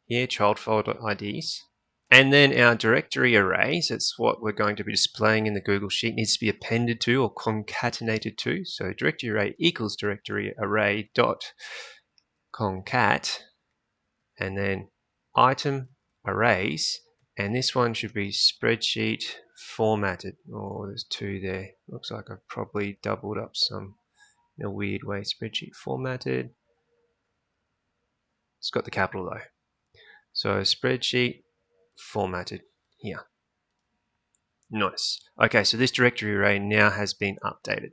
here, child folder IDs. And then our directory arrays, that's what we're going to be displaying in the Google Sheet, needs to be appended to or concatenated to. So directory array equals directory array dot concat, and then item arrays, and this one should be spreadsheet formatted. Oh, there's two there. Looks like I've probably doubled up some in a weird way. Spreadsheet formatted. It's got the capital though. So spreadsheet formatted here. Nice. Okay, so this directory array now has been updated.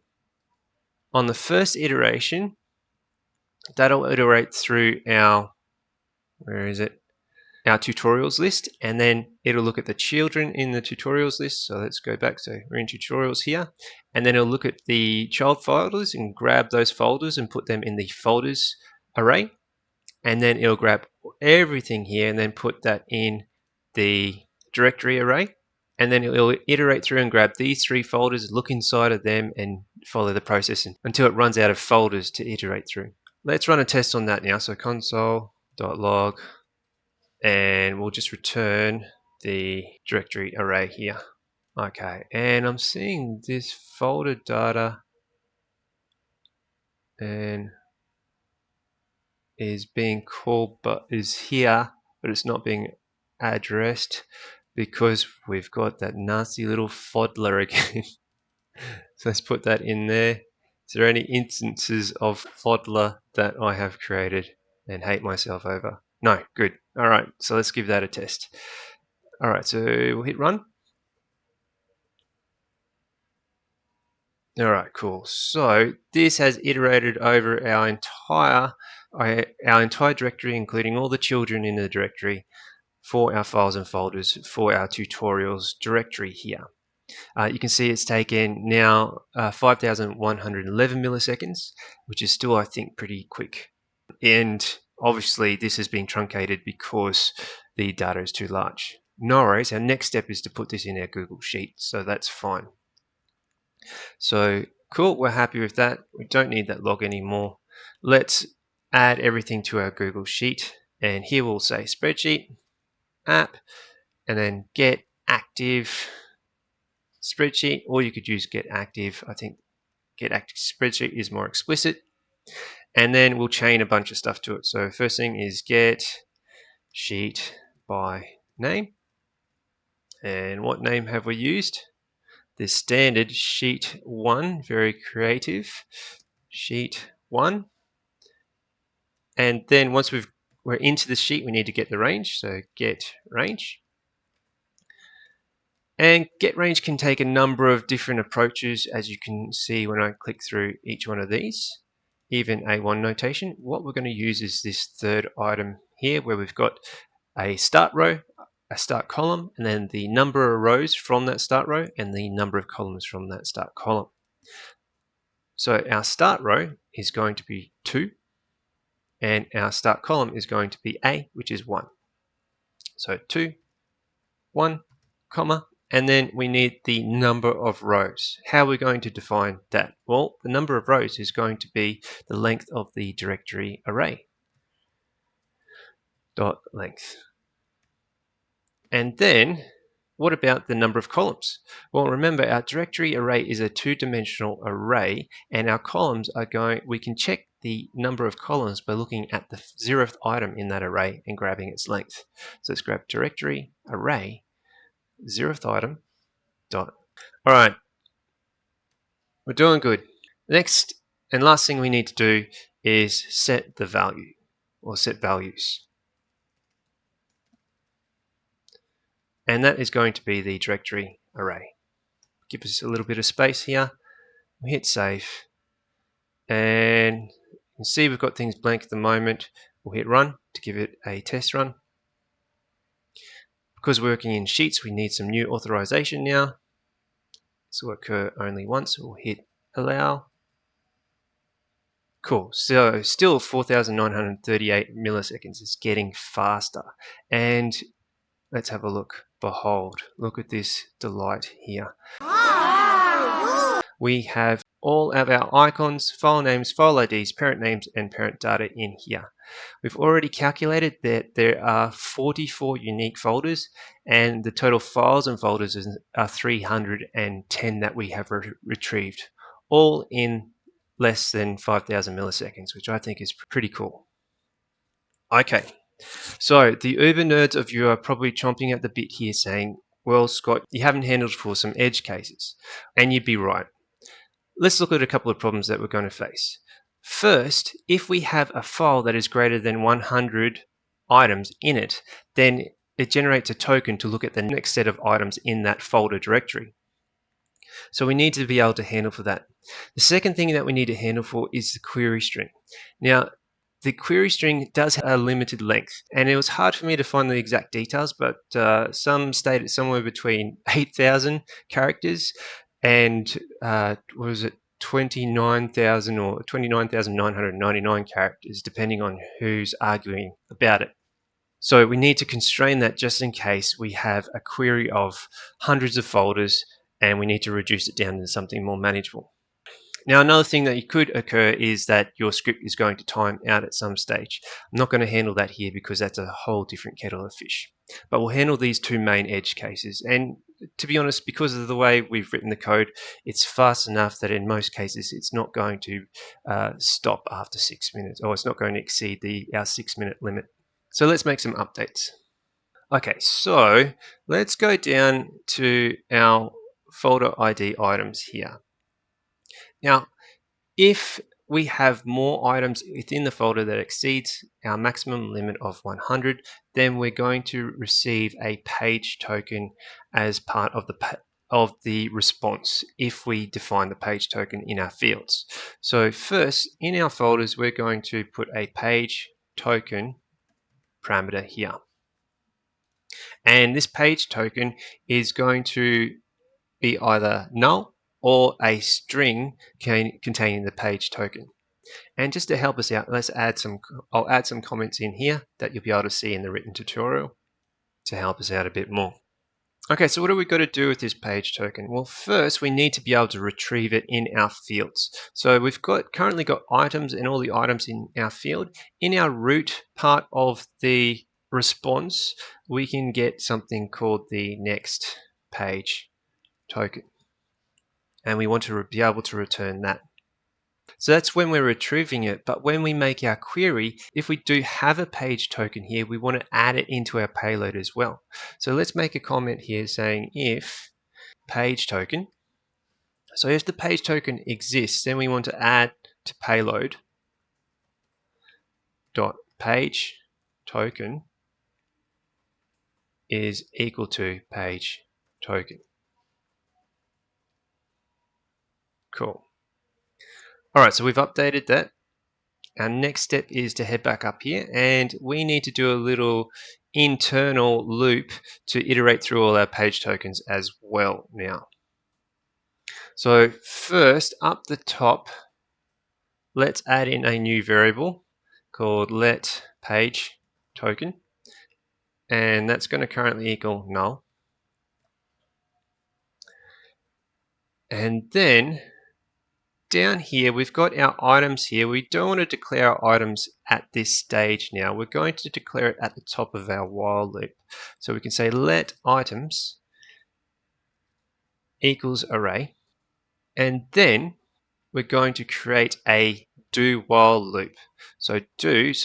On the first iteration, that'll iterate through our, where is it? Our tutorials list, and then it'll look at the children in the tutorials list. So let's go back. So we're in tutorials here, and then it'll look at the child folders and grab those folders and put them in the folders array, and then it'll grab everything here and then put that in the directory array, and then it'll iterate through and grab these three folders, look inside of them, and follow the process until it runs out of folders to iterate through. Let's run a test on that now. So console.log, and we'll just return the directory array here. Okay, and I'm seeing this folder data and is being called, but is here, but it's not being addressed because we've got that nasty little foddler again. So let's put that in there. Is there any instances of foddler that I have created and hate myself over? No, good. All right, so let's give that a test. All right, so we'll hit run. All right, cool. So this has iterated over our entire directory, including all the children in the directory, for our files and folders for our tutorials directory here. You can see it's taken now 5,111 milliseconds, which is still, I think, pretty quick. And obviously this has been truncated because the data is too large. No worries, our next step is to put this in our Google Sheet, so that's fine. So cool, we're happy with that. We don't need that log anymore. Let's add everything to our Google Sheet, and here we'll say spreadsheet, app, and then get active spreadsheet, or you could use get active. I think get active spreadsheet is more explicit. And then we'll chain a bunch of stuff to it. So first thing is get sheet by name. And what name have we used? The standard sheet 1, very creative. Sheet 1. And then once we're into the sheet, we need to get the range. So get range. And get range can take a number of different approaches, as you can see when I click through each one of these, even A1 notation. What we're going to use is this third item here, where we've got a start row, a start column, and then the number of rows from that start row and the number of columns from that start column. So our start row is going to be 2, and our start column is going to be A, which is 1. So 2, 1, comma, and then we need the number of rows. How are we going to define that? Well, the number of rows is going to be the length of the directory array. Dot length. And then, what about the number of columns? Well, remember, our directory array is a two-dimensional array, and our columns are we can check the number of columns by looking at the 0th item in that array and grabbing its length. So let's grab directory array 0th item dot. All right, we're doing good. Next and last thing we need to do is set the value, or set values. And that is going to be the directory array. Give us a little bit of space here. We hit save. And you can see we've got things blank at the moment. We'll hit run to give it a test run. Because we're working in sheets, we need some new authorization now. This will occur only once. We'll hit allow. Cool. So still 4,938 milliseconds. It's getting faster. And let's have a look. Behold, look at this delight here. We have all of our icons, file names, file IDs, parent names, and parent data in here. We've already calculated that there are 44 unique folders, and the total files and folders are 310 that we have retrieved, all in less than 5,000 milliseconds, which I think is pretty cool. Okay, so the uber nerds of you are probably chomping at the bit here saying, well, Scott, you haven't handled for some edge cases. And you'd be right. Let's look at a couple of problems that we're going to face. First, if we have a file that is greater than 100 items in it, then it generates a token to look at the next set of items in that folder directory. So we need to be able to handle for that. The second thing that we need to handle for is the query string. Now, the query string does have a limited length, and it was hard for me to find the exact details, but some state it's somewhere between 8,000 characters and what was it, 29,000 or 29,999 characters, depending on who's arguing about it. So we need to constrain that just in case we have a query of hundreds of folders and we need to reduce it down to something more manageable. Now, another thing that could occur is that your script is going to time out at some stage. I'm not going to handle that here because that's a whole different kettle of fish. But we'll handle these two main edge cases. And to be honest, because of the way we've written the code, it's fast enough that in most cases it's not going to stop after 6 minutes, or it's not going to exceed our 6-minute limit. So let's make some updates. Okay, so let's go down to our folder ID items here. Now, if we have more items within the folder that exceeds our maximum limit of 100, then we're going to receive a page token as part of the response if we define the page token in our fields. So first, in our folders, we're going to put a page token parameter here. And this page token is going to be either null or a string containing the page token. And just to help us out, I'll add some comments in here that you'll be able to see in the written tutorial to help us out a bit more. Okay, so what do we got to do with this page token? Well, first we need to be able to retrieve it in our fields. So we've currently got items and all the items in our field. In our root part of the response, we can get something called the next page token. And we want to be able to return that. So that's when we're retrieving it, but when we make our query, if we do have a page token here, we want to add it into our payload as well. So let's make a comment here saying if page token. So if the page token exists, then we want to add to payload dot page token is equal to page token. Cool. All right, so we've updated that. Our next step is to head back up here, and we need to do a little internal loop to iterate through all our page tokens as well now. So first, up the top, let's add in a new variable called let page token, and that's going to currently equal null. And then down here, we've got our items here. We don't want to declare our items at this stage now. We're going to declare it at the top of our while loop. So we can say let items equals array. And then we're going to create a do while loop. So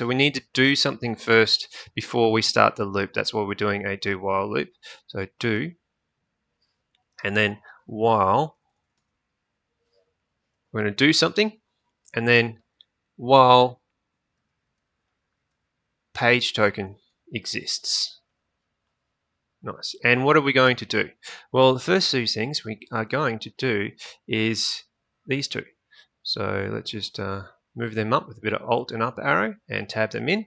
we need to do something first before we start the loop. That's why we're doing a do while loop. So do, and then while. We're going to do something, and then while page token exists. Nice. And what are we going to do? Well, the first two things we are going to do is these two. So let's just move them up with a bit of Alt and up arrow and tab them in.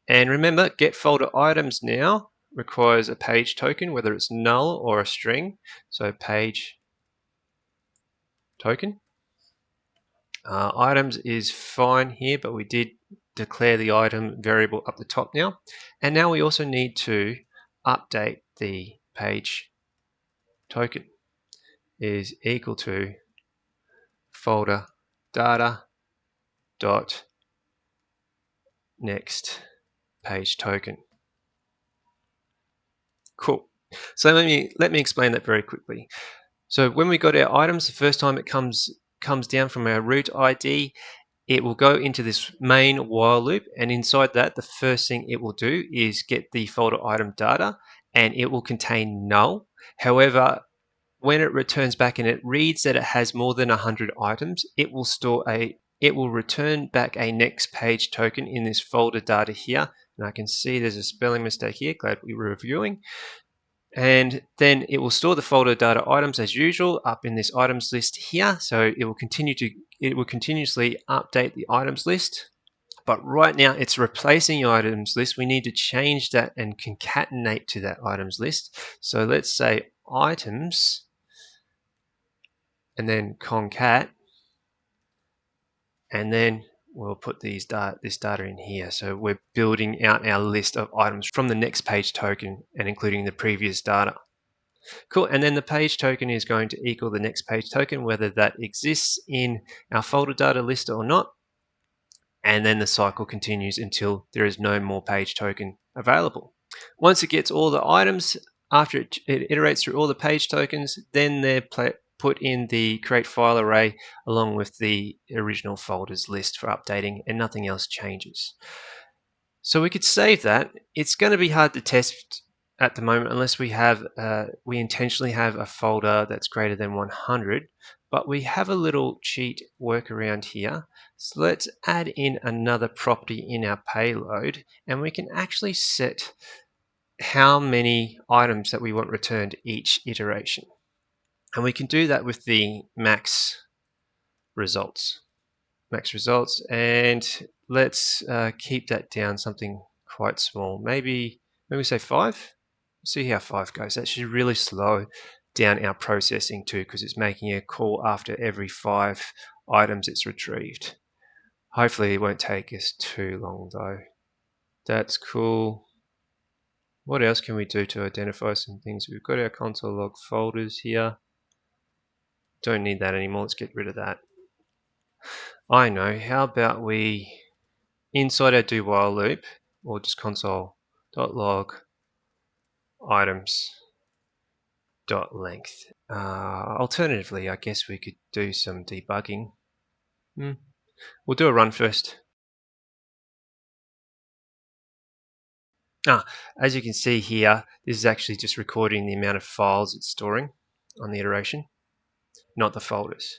And remember, get folder items now requires a page token, whether it's null or a string. So page token. Items is fine here, but we did declare the item variable up the top now. And now we also need to update the page token is equal to folder data dot next page token. Cool. So let me explain that very quickly. So when we got our items, the first time it comes down from our root ID, it will go into this main while loop, and inside that, the first thing it will do is get the folder item data, and it will contain null. However, when it returns back and it reads that it has more than 100 items, it will return back a next page token in this folder data here. And I can see there's a spelling mistake here. Glad we're reviewing. And then it will store the folder data items as usual up in this items list here. So it will continuously update the items list. But right now it's replacing the items list. We need to change that and concatenate to that items list. So let's say items and then concat, and then we'll put this data in here. So we're building out our list of items from the next page token and including the previous data. Cool, and then the page token is going to equal the next page token, whether that exists in our folder data list or not. And then the cycle continues until there is no more page token available. Once it gets all the items, after it iterates through all the page tokens, then they're put in the create file array along with the original folders list for updating, and nothing else changes. So we could save that. It's going to be hard to test at the moment unless we intentionally have a folder that's greater than 100, but we have a little cheat workaround here. So let's add in another property in our payload, and we can actually set how many items that we want returned each iteration. And we can do that with the max results. And let's keep that down something quite small. Maybe say 5. See how 5 goes. That should really slow down our processing too, because it's making a call after every 5 items it's retrieved. Hopefully it won't take us too long though. That's cool. What else can we do to identify some things? We've got our console log folders here. Don't need that anymore. Let's get rid of that. I know. How about we, inside our do while loop, or just console.log items.length. Alternatively, I guess we could do some debugging. We'll do a run first. As you can see here, this is actually just recording the amount of files it's storing on the iteration, not the folders.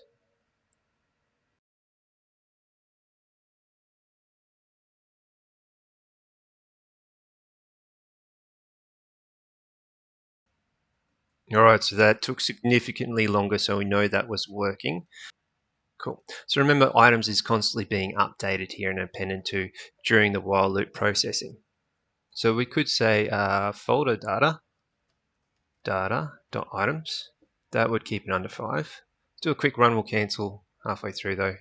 Alright, so that took significantly longer, so we know that was working. Cool. So remember, items is constantly being updated here and appended to during the while loop processing. So we could say folder data.items. That would keep it under 5. Do a quick run, we'll cancel halfway through though.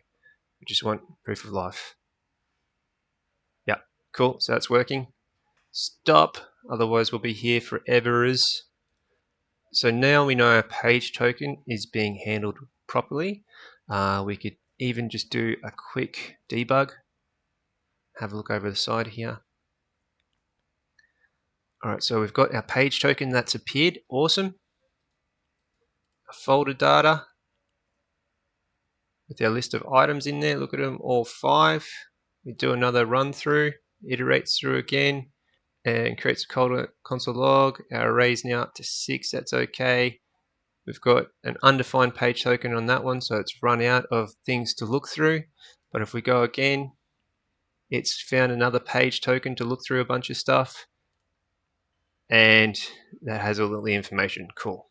We just want proof of life. Yeah, cool, so that's working. Stop, otherwise we'll be here forever. So now we know our page token is being handled properly. We could even just do a quick debug. Have a look over the side here. Alright, so we've got our page token that's appeared. Awesome. A folder data with our list of items in there. Look at them, all 5. We do another run through, iterates through again, and creates a console log. Our array is now up to 6. That's okay. We've got an undefined page token on that one, so it's run out of things to look through. But if we go again, it's found another page token to look through a bunch of stuff, and that has all the information. Cool.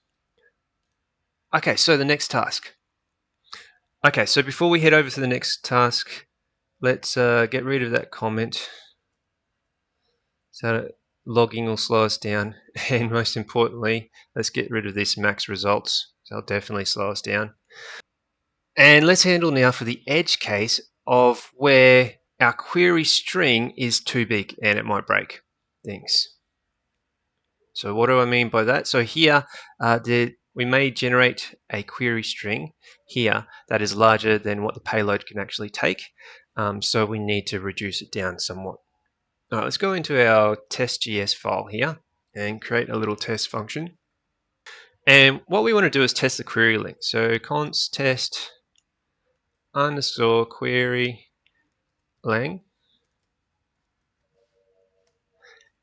Okay, so the next task. Okay, so before we head over to the next task, let's get rid of that comment. So logging will slow us down, and most importantly, let's get rid of this max results. So it'll definitely slow us down. And let's handle now for the edge case of where our query string is too big and it might break things. So what do I mean by that? So here we may generate a query string here that is larger than what the payload can actually take. So we need to reduce it down somewhat. All right, let's go into our test.js file here and create a little test function. And what we want to do is test the query length. So const test underscore query lang.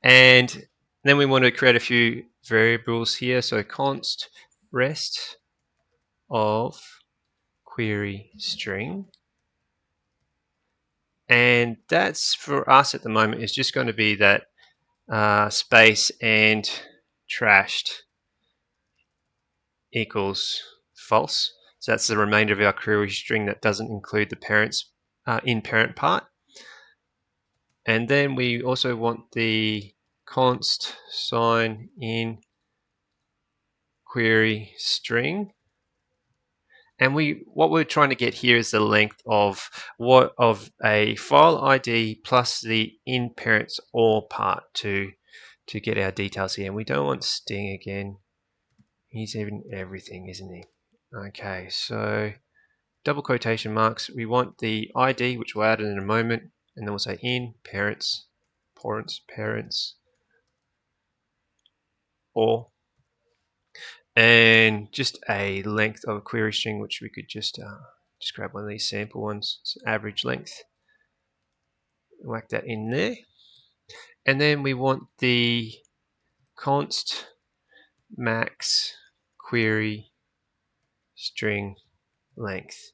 And then we want to create a few variables here. So const rest of query string. And that's for us at the moment is just going to be that space and trashed equals false. So that's the remainder of our query string that doesn't include the parents in parent part. And then we also want the const sign in query string. And what we're trying to get here is the length of a file ID plus the in parents or part to get our details here. And we don't want sting again He's even everything, isn't he? Okay, so double quotation marks. We want the ID, which we'll add in a moment, and then we'll say in parents, or, and just a length of a query string, which we could just grab one of these sample ones, so average length, whack that in there, and then we want the const max query string length.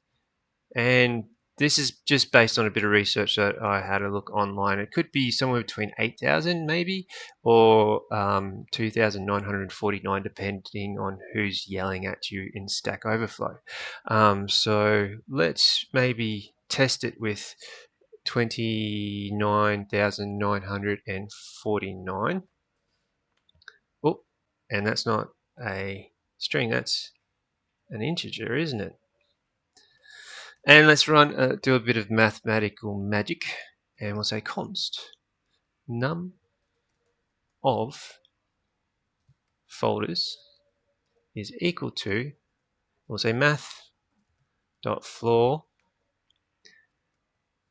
And this is just based on a bit of research that I had a look online. It could be somewhere between 8,000 maybe, or 2,949, depending on who's yelling at you in Stack Overflow. So let's maybe test it with 29,949. Oh, and that's not a string, that's an integer, isn't it? And let's do a bit of mathematical magic, and we'll say const num of folders is equal to, we'll say math.floor,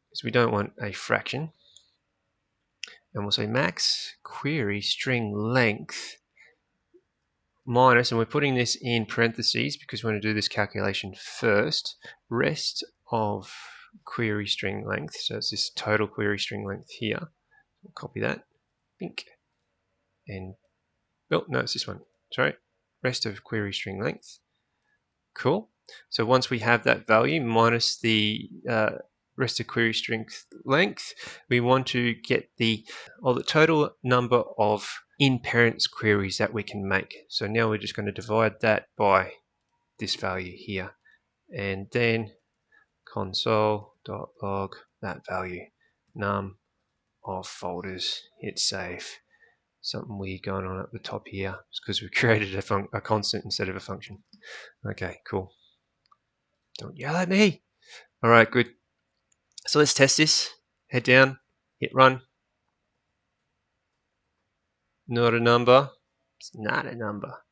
because we don't want a fraction, and we'll say max query string length minus, and we're putting this in parentheses because we want to do this calculation first, rest of query string length, so it's this total query string length here. We'll copy that, bink, and oh no, it's this one, sorry, rest of query string length. Cool. So once we have that value minus the rest of query string length, we want to get the total number of in parents queries that we can make. So now we're just going to divide that by this value here, and then console.log that value, num of folders, hit save. Something weird going on at the top here. It's because we created a constant instead of a function. Okay, cool. Don't yell at me. All right, good. So let's test this. Head down, hit run. Not a number. It's not a number.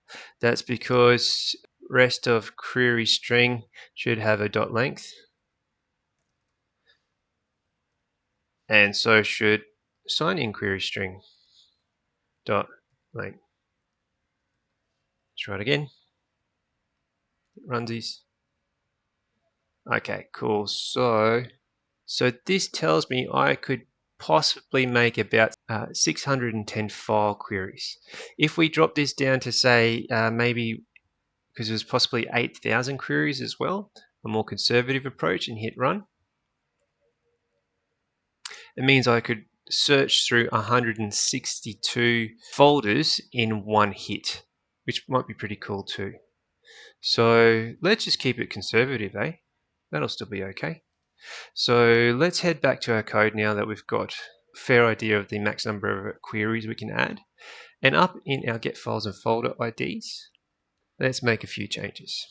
That's because rest of query string should have a dot length, and so should sign in query string dot length. Let's try it again. Runsies. Okay, cool. So this tells me I could possibly make about 610 file queries. If we drop this down to say maybe, because there's possibly 8,000 queries as well, a more conservative approach, and hit run, it means I could search through 162 folders in one hit, which might be pretty cool too. So let's just keep it conservative, eh? That'll still be okay. So let's head back to our code now that we've got a fair idea of the max number of queries we can add. And up in our get files and folder IDs, let's make a few changes.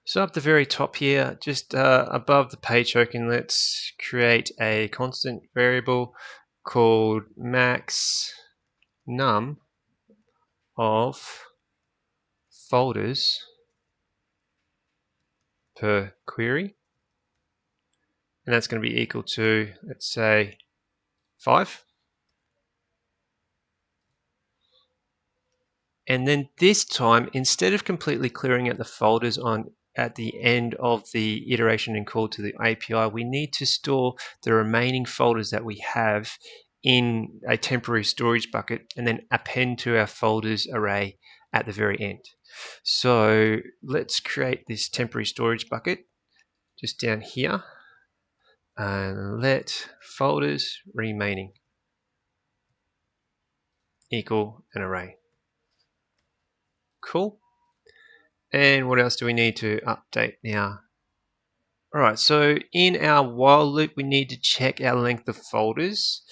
So up the very top here, just above the page token, let's create a constant variable called max num of folders per query. And that's going to be equal to, let's say, 5. And then this time, instead of completely clearing out the folders at the end of the iteration and call to the API, we need to store the remaining folders that we have in a temporary storage bucket and then append to our folders array at the very end. So let's create this temporary storage bucket just down here and let folders remaining equal an array. Cool. And what else do we need to update now? Alright, so in our while loop, we need to check our length of folders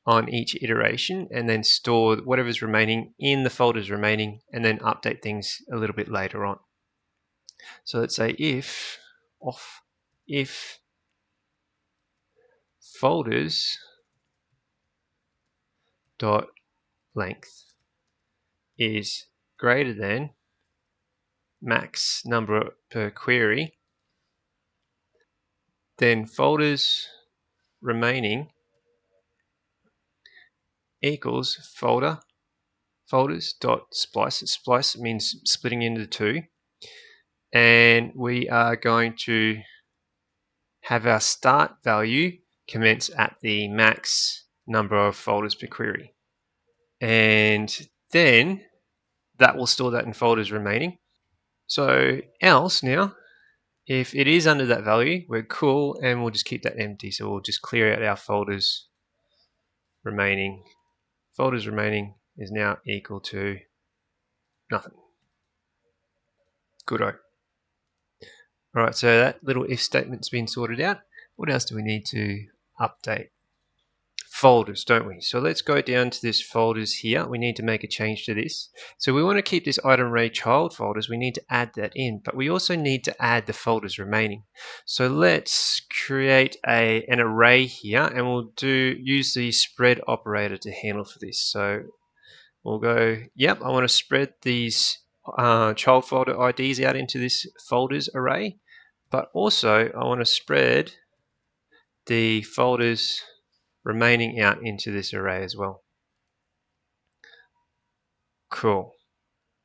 on each iteration and then store whatever's remaining in the folders remaining and then update things a little bit later on. So let's say if folders dot length is greater than max number per query, then folders remaining equals folders dot splice. Splice means splitting into two, and we are going to have our start value commence at the max number of folders per query, and then that will store that in folders remaining. So else now, if it is under that value, we're cool, and we'll just keep that empty. So we'll just clear out our folders remaining. Folders remaining is now equal to nothing. Good-o. Alright, so that little if statement's been sorted out. What else do we need to update? Folders, don't we? So let's go down to this folders here. We need to make a change to this. So we want to keep this item array child folders. We need to add that in, but we also need to add the folders remaining. So let's create an array here, and we'll use the spread operator to handle for this. So we'll go, yep, I want to spread these child folder IDs out into this folders array, but also I want to spread the folders remaining out into this array as well. Cool.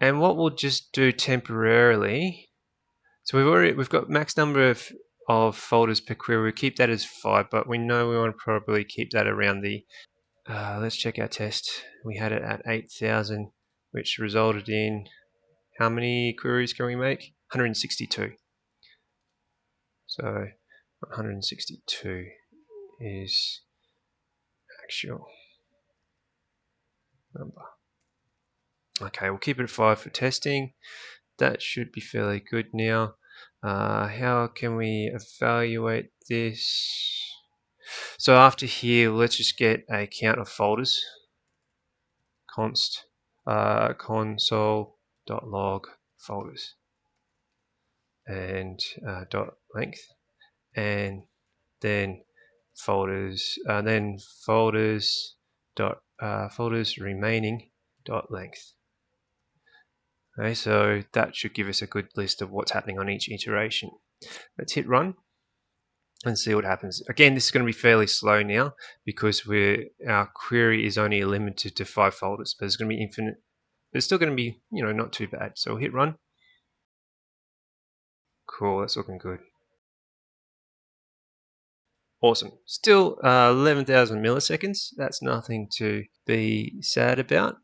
And what we'll just do temporarily, so we've got max number of folders per query. We'll keep that as 5, but we know we want to probably keep that around the let's check our test. We had it at 8,000, which resulted in how many queries can we make? 162. So 162 is actual number. Okay, we'll keep it at 5 for testing. That should be fairly good now. How can we evaluate this? So after here, let's just get a count of folders. Const console.log folders and dot length, and then folders folders remaining dot length. Okay, so that should give us a good list of what's happening on each iteration. Let's hit run and see what happens. Again, this is going to be fairly slow now because our query is only limited to 5 folders, but it's going to be infinite. But it's still going to be, not too bad. So we'll hit run. Cool, that's looking good. Awesome. Still 11,000 milliseconds. That's nothing to be sad about.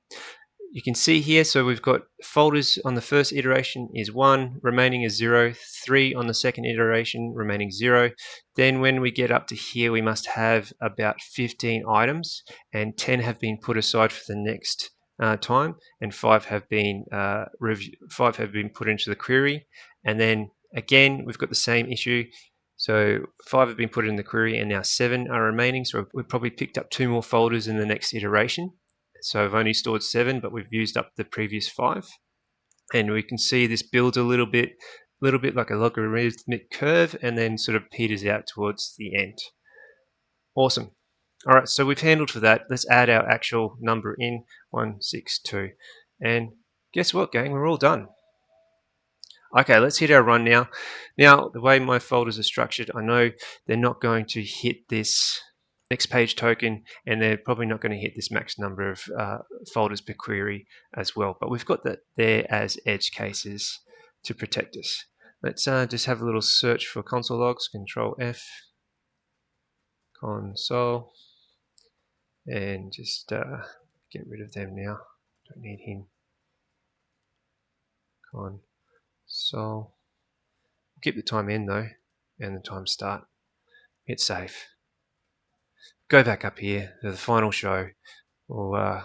You can see here, so we've got folders on the first iteration is 1, remaining is 0, 3 on the second iteration, remaining 0. Then when we get up to here, we must have about 15 items, and 10 have been put aside for the next time, and 5 have been put into the query. And then again, we've got the same issue. So 5 have been put in the query, and now 7 are remaining. So we've probably picked up 2 more folders in the next iteration. So I've only stored 7, but we've used up the previous 5. And we can see this builds a little bit like a logarithmic curve, and then sort of peters out towards the end. Awesome. All right, so we've handled for that. Let's add our actual number in, 162. And guess what, gang? We're all done. Okay, let's hit our run now. Now, the way my folders are structured, I know they're not going to hit this next page token, and they're probably not going to hit this max number of folders per query as well. But we've got that there as edge cases to protect us. Let's just have a little search for console logs, Control F, console, and just get rid of them now. Don't need him. Console. Keep the time in though, and the time start. Hit save. Go back up here to the final show. We'll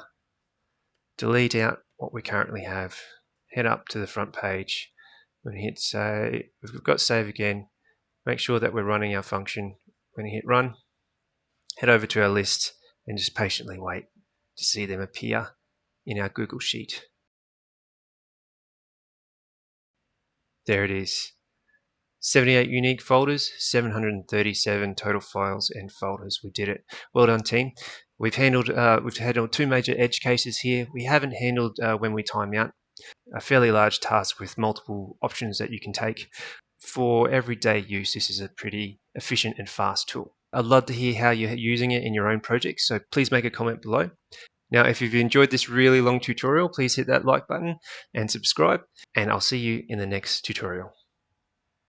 delete out what we currently have. Head up to the front page. When we hit save, if we've got save again, make sure that we're running our function. When you hit run, head over to our list and just patiently wait to see them appear in our Google Sheet. There it is. 78 unique folders, 737 total files and folders. We did it. Well done, team. We've handled 2 major edge cases here. We haven't handled when we time out. a fairly large task with multiple options that you can take. For everyday use, this is a pretty efficient and fast tool. I'd love to hear how you're using it in your own projects, so please make a comment below. Now, if you've enjoyed this really long tutorial, please hit that like button and subscribe, and I'll see you in the next tutorial.